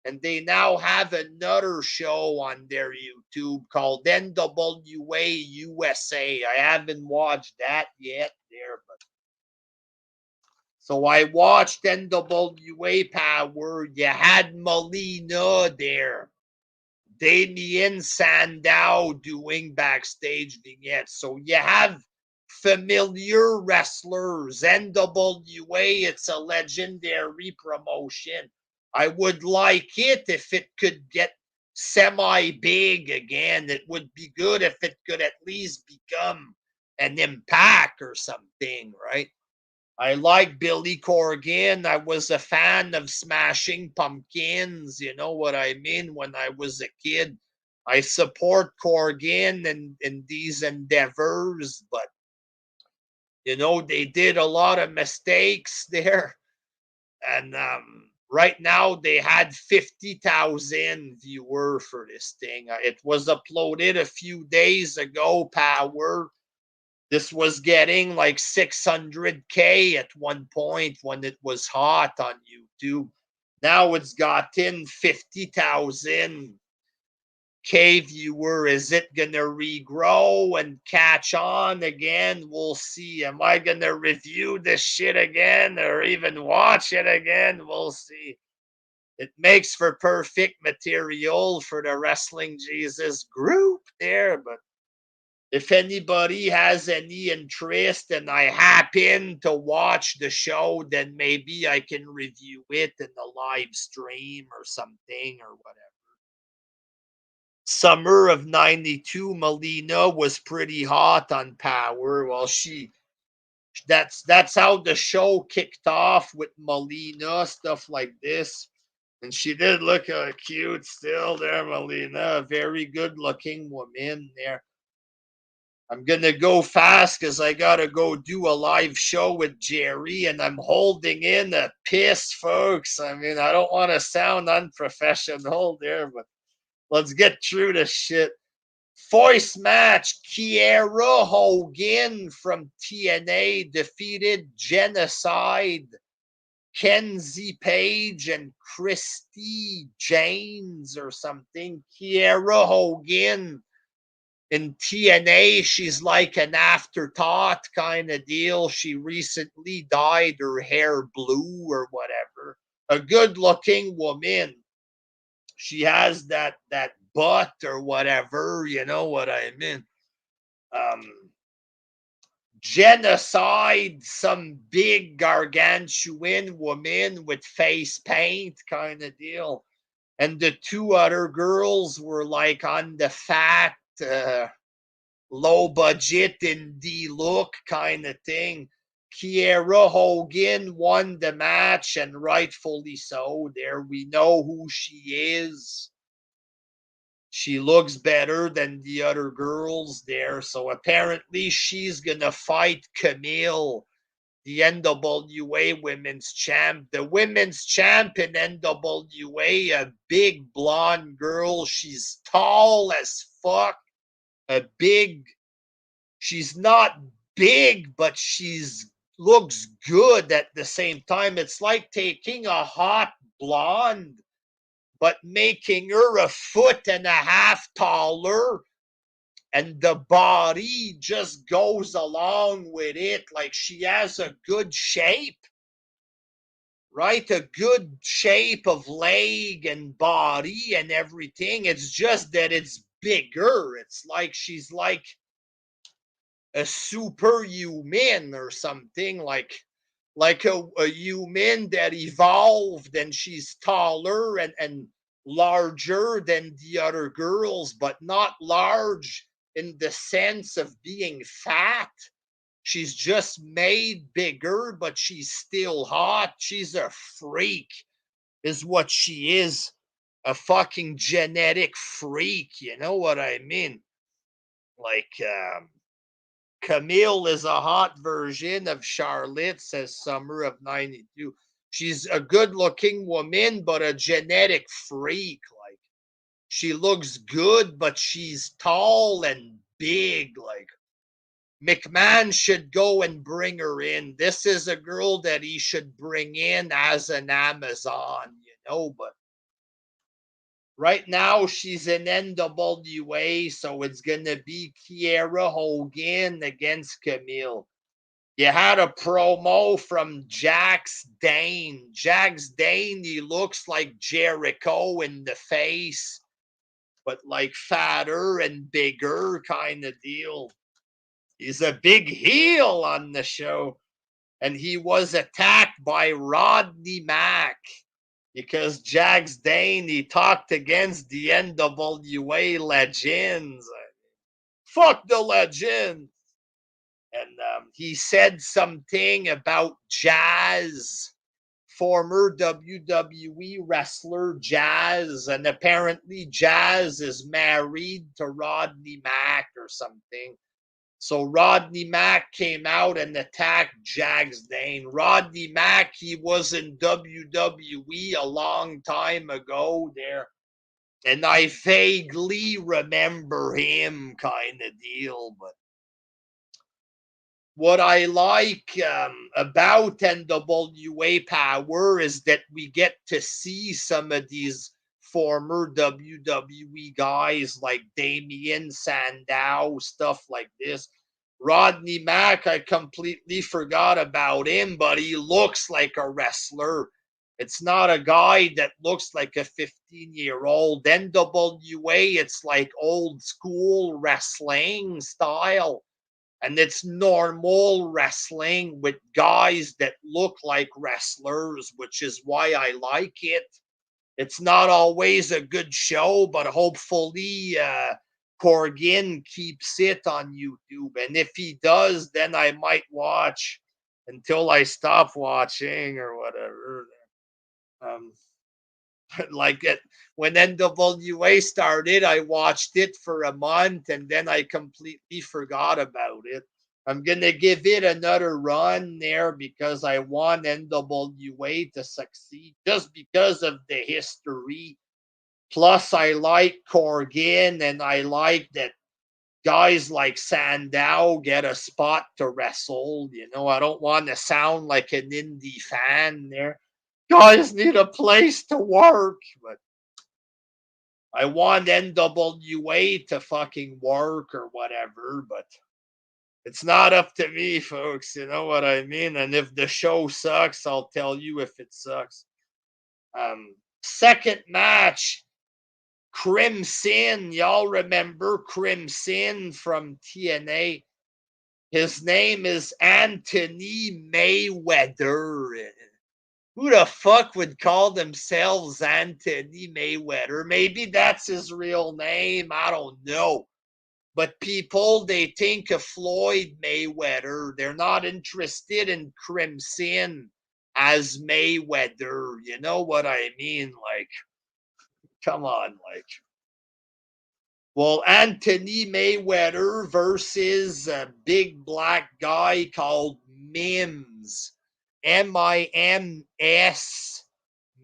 And they now have another show on their YouTube called NWA USA. I haven't watched that yet there, but so I watched NWA Power. You had Molina there. Damien Sandow doing backstage vignettes. So you have familiar wrestlers. NWA, it's a legendary promotion. I would like it if it could get semi-big again. It would be good if it could at least become an Impact or something, right? I like Billy Corgan. I was a fan of Smashing Pumpkins. You know what I mean? When I was a kid, I support Corgan in these endeavors, but they did a lot of mistakes there. And right now they had 50,000 viewer for this thing. It was uploaded a few days ago, Power. This was getting like 600K at one point when it was hot on YouTube. Now it's gotten 50,000 K viewer. Is it going to regrow and catch on again? We'll see. Am I going to review this shit again or even watch it again? We'll see. It makes for perfect material for the Wrestling Jesus group there, but if anybody has any interest and I happen to watch the show, then maybe I can review it in the live stream or something or whatever. Summer of 92, Melina was pretty hot on Power. Well, that's how the show kicked off, with Melina, stuff like this. And she did look cute still there, Melina. A very good looking woman there. I'm going to go fast because I got to go do a live show with Jerry, and I'm holding in a piss, folks. I mean, I don't want to sound unprofessional there, but let's get through this shit. Voice match, Kiera Hogan from TNA defeated Genocide, Kenzie Page, and Christy James or something. Kiera Hogan in TNA, she's like an afterthought kind of deal. She recently dyed her hair blue or whatever. A good-looking woman. She has that butt or whatever, you know what I mean. Genocide, some big gargantuan woman with face paint kind of deal. And the two other girls were like on the fat, low budget indie look kind of thing. Kiera Hogan won the match, and rightfully so. There, we know who she is. She looks better than the other girls there. So apparently she's gonna fight Camille, the NWA women's champ. The women's champ in NWA, a big blonde girl. She's tall as fuck. She's not big, but she's looks good at the same time. It's like taking a hot blonde but making her a foot and a half taller, and the body just goes along with it. Like, she has a good shape, right? A good shape of leg and body and everything. It's just that it's bigger. It's like she's like a superhuman or something, like a human that evolved, and she's taller and larger than the other girls, but not large in the sense of being fat. She's just made bigger, but she's still hot. She's a freak, is what she is. A fucking genetic freak, you know what I mean? Like, Camille is a hot version of Charlotte, says Summer of 92. She's a good looking woman, but a genetic freak. Like, she looks good, but she's tall and big. Like, McMahon should go and bring her in. This is a girl that he should bring in as an Amazon, but right now, she's in NWA, so it's going to be Kiera Hogan against Camille. You had a promo from Jax Dane. Jax Dane, he looks like Jericho in the face, but like fatter and bigger kind of deal. He's a big heel on the show, and he was attacked by Rodney Mack. because Jax Dane, he talked against the NWA legends. Fuck the legends. And he said something about Jazz, former WWE wrestler Jazz, and apparently Jazz is married to Rodney Mack or something. So Rodney Mack came out and attacked Jax Dane. Rodney Mack, he was in WWE a long time ago there. And I vaguely remember him kind of deal. But what I like about NWA Power is that we get to see some of these former WWE guys like Damien Sandow, stuff like this. Rodney Mack, I completely forgot about him, but he looks like a wrestler. It's not a guy that looks like a 15-year-old. NWA, it's like old school wrestling style. And it's normal wrestling with guys that look like wrestlers, which is why I like it. It's not always a good show, but hopefully Corgan keeps it on YouTube. And if he does, then I might watch until I stop watching or whatever. Um, like it when NWA started, I watched it for a month and then I completely forgot about it. I'm gonna give it another run there because I want NWA to succeed just because of the history. Plus, I like Corgan and I like that guys like Sandow get a spot to wrestle. You know, I don't want to sound like an indie fan there. Guys need a place to work, but I want NWA to fucking work or whatever, but it's not up to me, folks. You know what I mean? And if the show sucks, I'll tell you if it sucks. Second match, Crimson. Y'all remember Crimson from TNA? His name is Anthony Mayweather. Who the fuck would call themselves Anthony Mayweather? Maybe that's his real name. I don't know. But people, they think of Floyd Mayweather. They're not interested in Crimson as Mayweather. You know what I mean? Like, come on, like. Well, Anthony Mayweather versus a big black guy called Mims. Mims.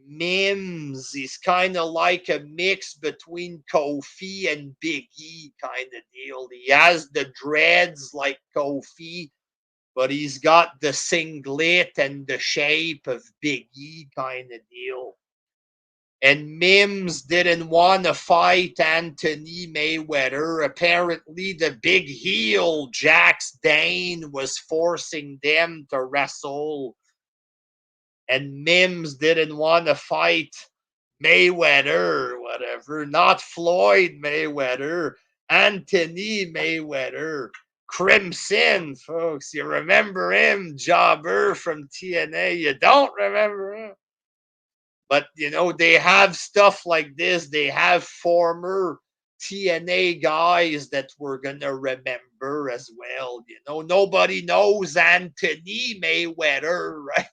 Mims. He's kind of like a mix between Kofi and Big E kind of deal. He has the dreads like Kofi, but he's got the singlet and the shape of Big E kind of deal. And Mims didn't want to fight Anthony Mayweather. Apparently, the big heel, Jax Dane, was forcing them to wrestle. And Mims didn't want to fight Mayweather or whatever. Not Floyd Mayweather, Anthony Mayweather. Crimson, folks. You remember him, Jobber from TNA. You don't remember him. But, you know, they have stuff like this. They have former TNA guys that we're going to remember as well. You know, nobody knows Anthony Mayweather, right?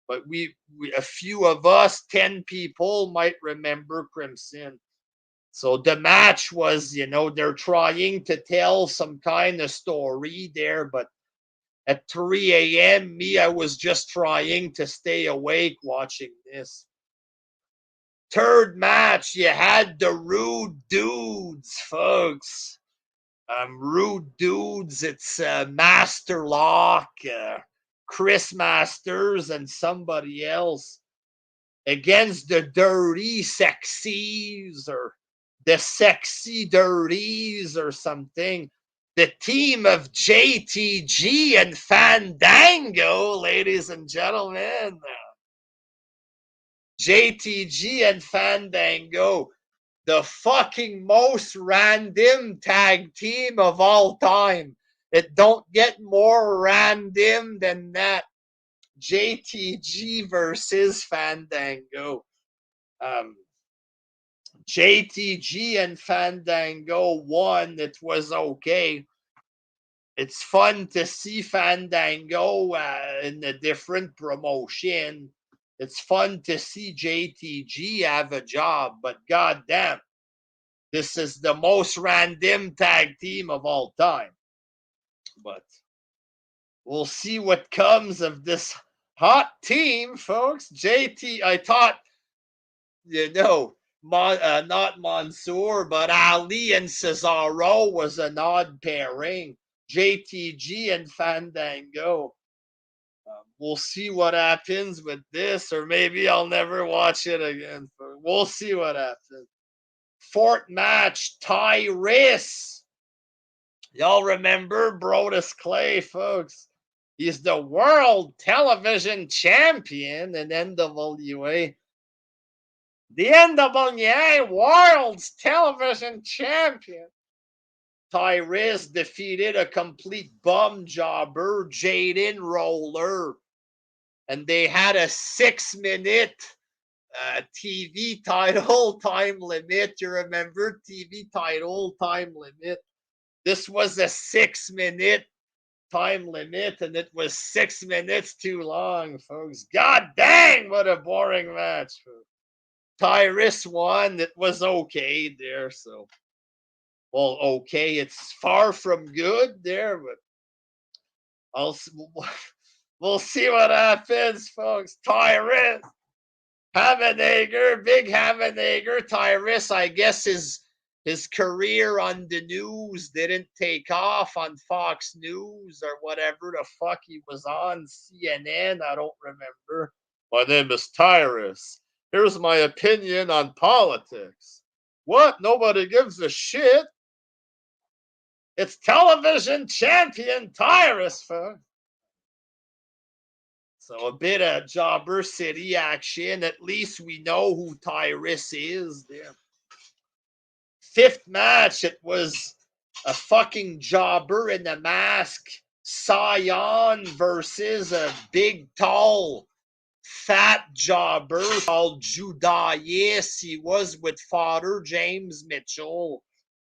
But we a few of us, 10 people, might remember Crimson. So the match was, you know, they're trying to tell some kind of story there, but at 3 a.m., I was just trying to stay awake watching this. Third match, you had the Rude Dudes, folks. Rude Dudes, it's Master Lock, Chris Masters, and somebody else against the Dirty Sexies or the Sexy Dirties or something. The team of JTG and Fandango, ladies and gentlemen. JTG and Fandango, the fucking most random tag team of all time. It don't get more random than that. JTG versus Fandango. JTG and Fandango won. It was okay. It's fun to see Fandango in a different promotion. It's fun to see JTG have a job, but goddamn, this is the most random tag team of all time. But we'll see what comes of this hot team, folks. I thought, not Mansoor, but Ali and Cesaro was an odd pairing. JTG and Fandango. We'll see what happens with this, or maybe I'll never watch it again. We'll see what happens. Fourth match, Tyrus. Y'all remember Brodus Clay, folks? He's the world television champion in NWA. The NWA World's Television Champion. Tyrus defeated a complete bum jobber, Jaden Roller. And they had a 6-minute TV title time limit. You remember? TV title time limit. This was a 6-minute time limit, and it was 6 minutes too long, folks. God dang, what a boring match, folks. Tyrus won. It was okay there, so. Well, okay, it's far from good there, but we'll see what happens, folks. Tyrus, Havenager, big Havenager. Tyrus, I guess his career on the news didn't take off on Fox News or whatever the fuck he was on, CNN, I don't remember. My name is Tyrus. Here's my opinion on politics. What? Nobody gives a shit? It's television champion Tyrus, folks. So a bit of Jobber City action. At least we know who Tyrus is there. Fifth match, it was a fucking jobber in a mask. Sion versus a big, tall, fat jobber called Judas. He was with Father James Mitchell.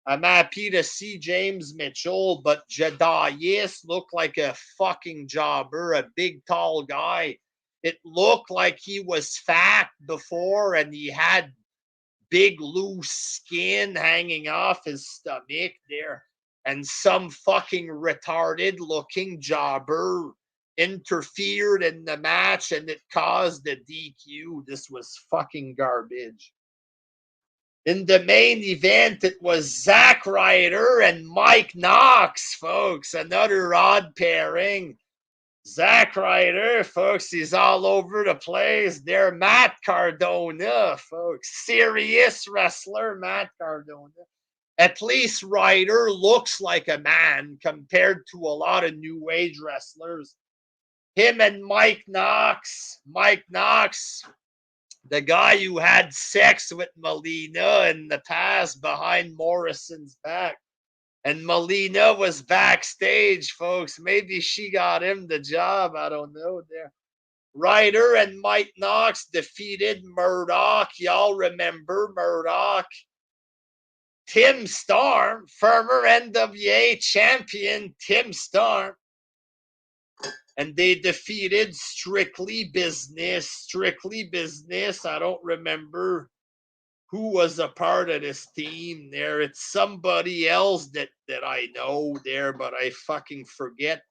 I'm happy to see James Mitchell, but Judas looked like a fucking jobber, a big, tall guy. It looked like he was fat before and he had big, loose skin hanging off his stomach there. And some fucking retarded looking jobber interfered in the match and it caused a DQ. This was fucking garbage. In the main event, it was Zack Ryder and Mike Knox, folks. Another odd pairing. Zack Ryder, folks, he's all over the place. They're Matt Cardona, folks. Serious wrestler, Matt Cardona. At least Ryder looks like a man compared to a lot of new age wrestlers. Him and Mike Knox, the guy who had sex with Melina in the past behind Morrison's back. And Melina was backstage, folks. Maybe she got him the job. I don't know there. Ryder and Mike Knox defeated Murdoch. Y'all remember Murdoch? Tim Storm, former NWA champion Tim Storm. And they defeated Strictly Business. I don't remember who was a part of this team there. It's somebody else that I know there, but I fucking forget.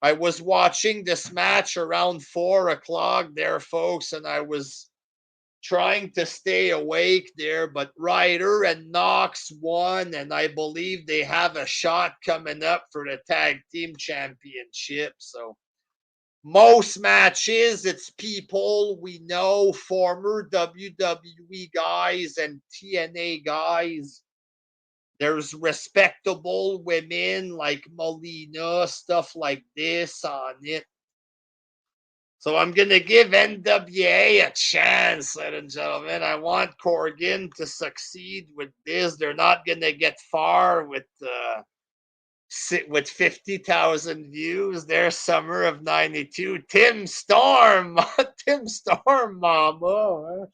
I was watching this match around 4 o'clock there, folks, and I was trying to stay awake there, but Ryder and Knox won, and I believe they have a shot coming up for the tag team championship. So most matches, it's people we know, former WWE guys and TNA guys. There's respectable women like Melina, stuff like this on it. So I'm going to give NWA a chance, ladies and gentlemen. I want Corgan to succeed with this. They're not going to get far with sit with 50,000 views there, summer of 92. Tim Storm, Tim Storm, mama.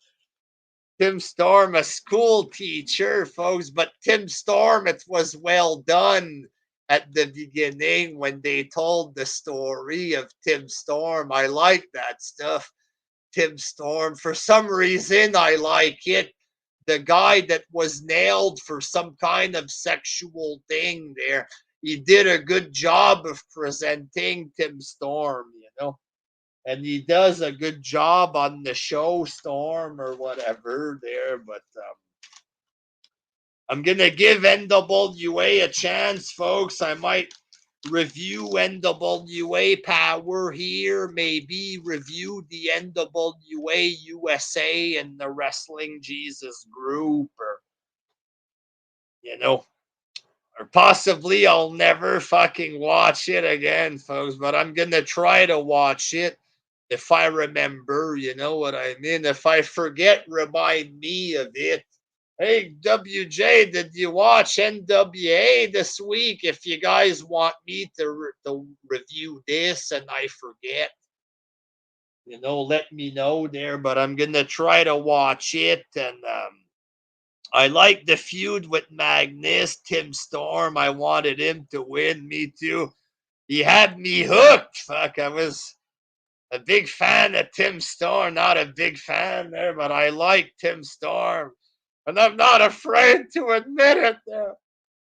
Tim Storm, a school teacher, folks, but Tim Storm, it was well done at the beginning when they told the story of Tim Storm. I like that stuff. Tim Storm, for some reason, I like it. The guy that was nailed for some kind of sexual thing there, he did a good job of presenting Tim Storm, you know. And he does a good job on the show Storm or whatever there, but I'm gonna give NWA a chance, folks. I might review NWA Power here, maybe review the NWA USA and the Wrestling Jesus group, or you know, or possibly I'll never fucking watch it again, folks, but I'm gonna try to watch it. If I remember, you know what I mean? If I forget, remind me of it. Hey, WJ, did you watch NWA this week? If you guys want me to review this and I forget, you know, let me know there. But I'm going to try to watch it. And I like the feud with Magnus, Tim Storm. I wanted him to win. Me too. He had me hooked. Fuck, I was a big fan of Tim Storm, not a big fan there, but I like Tim Storm. And I'm not afraid to admit it there.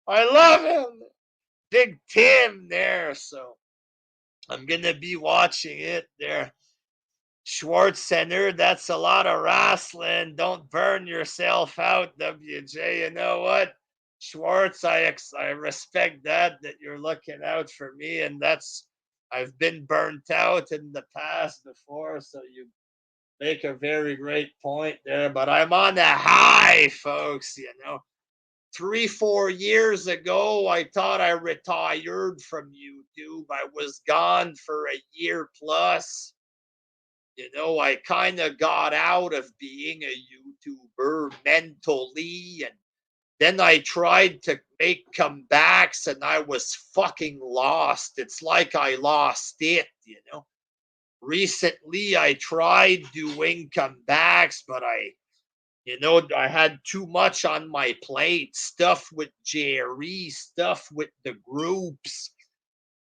I love him. Big Tim there. So I'm going to be watching it there. Schwartz Center, that's a lot of wrestling. Don't burn yourself out, WJ. You know what? Schwartz, I respect that you're looking out for me. And I've been burnt out in the past before. So you make a very great point there, but I'm on a high, folks, you know. 3-4 years ago, I thought I retired from YouTube. I was gone for a year plus. You know, I kind of got out of being a YouTuber mentally, and then I tried to make comebacks and I was fucking lost. It's like I lost it, you know. Recently, I tried doing comebacks, but I had too much on my plate. Stuff with Jerry, stuff with the groups,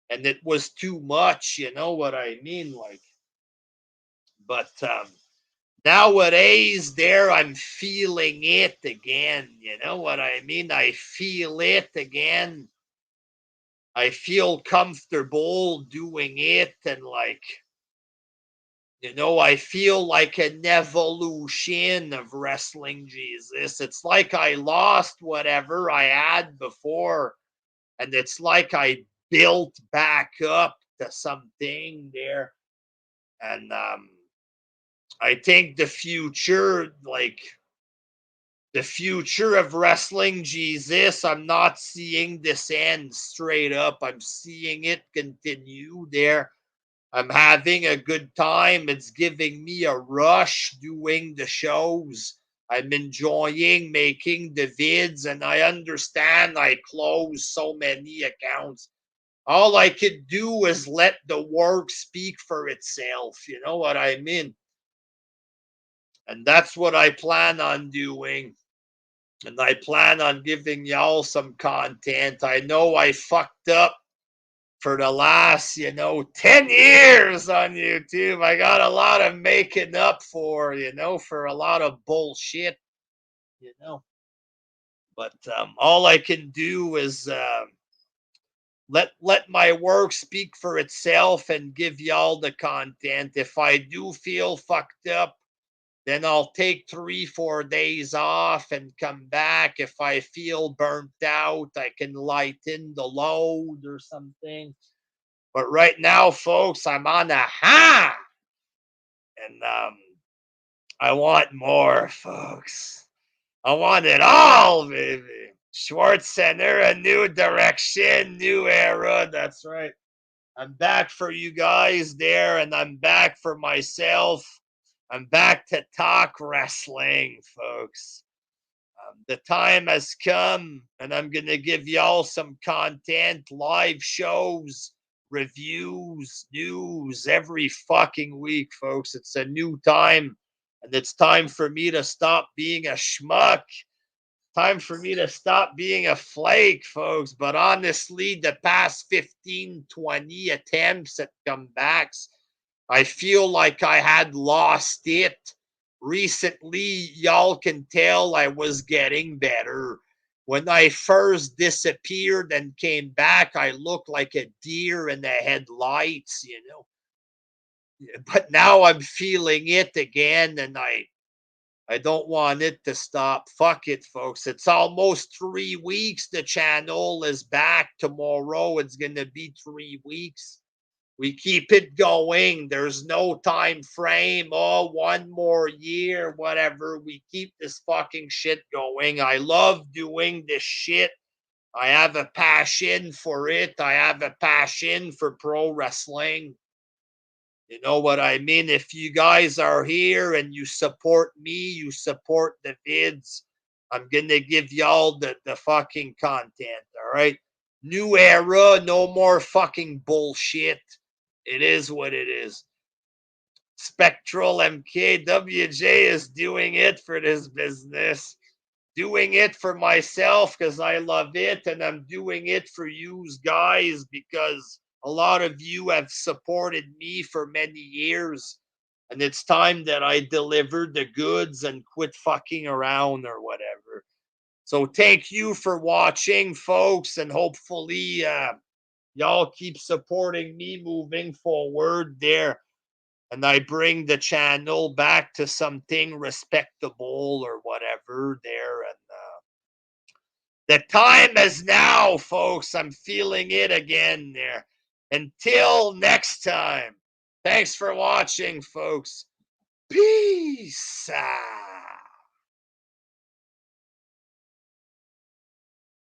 and it was too much. You know what I mean? Like, but nowadays, there I'm feeling it again. You know what I mean? I feel it again. I feel comfortable doing it, and like. You know, I feel like an evolution of Wrestling Jesus. It's like I lost whatever I had before, and it's like I built back up to something there. And I think the future of Wrestling Jesus, I'm not seeing this end straight up. I'm seeing it continue there. I'm having a good time. It's giving me a rush doing the shows. I'm enjoying making the vids, and I understand I closed so many accounts. All I could do is let the work speak for itself. You know what I mean? And that's what I plan on doing. And I plan on giving y'all some content. I know I fucked up for the last, 10 years on YouTube. I got a lot of making up for a lot of bullshit, you know. But all I can do is let my work speak for itself and give y'all the content. If I do feel fucked up, then I'll take 3-4 days off and come back. If I feel burnt out, I can lighten the load or something. But right now, folks, I'm on a high. And I want more, folks. I want it all, baby. Schwartz Center, a new direction, new era. That's right. I'm back for you guys there, and I'm back for myself. I'm back to talk wrestling, folks. The time has come, and I'm going to give y'all some content, live shows, reviews, news every fucking week, folks. It's a new time, and it's time for me to stop being a schmuck. Time for me to stop being a flake, folks. But honestly, the past 15, 20 attempts at comebacks, I feel like I had lost it. Recently, y'all can tell I was getting better. When I first disappeared and came back, I looked like a deer in the headlights, you know. But now I'm feeling it again, and I don't want it to stop. Fuck it, folks. It's almost 3 weeks. The channel is back tomorrow. It's going to be 3 weeks. We keep it going. There's no time frame. Oh, 1 more year, whatever. We keep this fucking shit going. I love doing this shit. I have a passion for it. I have a passion for pro wrestling. You know what I mean? If you guys are here and you support me, you support the vids, I'm going to give y'all the fucking content, all right? New era, no more fucking bullshit. It is what it is. Spectral MKWJ is doing it for this business. Doing it for myself because I love it, and I'm doing it for you guys because a lot of you have supported me for many years, and it's time that I delivered the goods and quit fucking around or whatever. So thank you for watching, folks, and hopefully y'all keep supporting me moving forward there, and I bring the channel back to something respectable or whatever there. And the time is now, folks. I'm feeling it again there. Until next time, thanks for watching, folks. Peace out.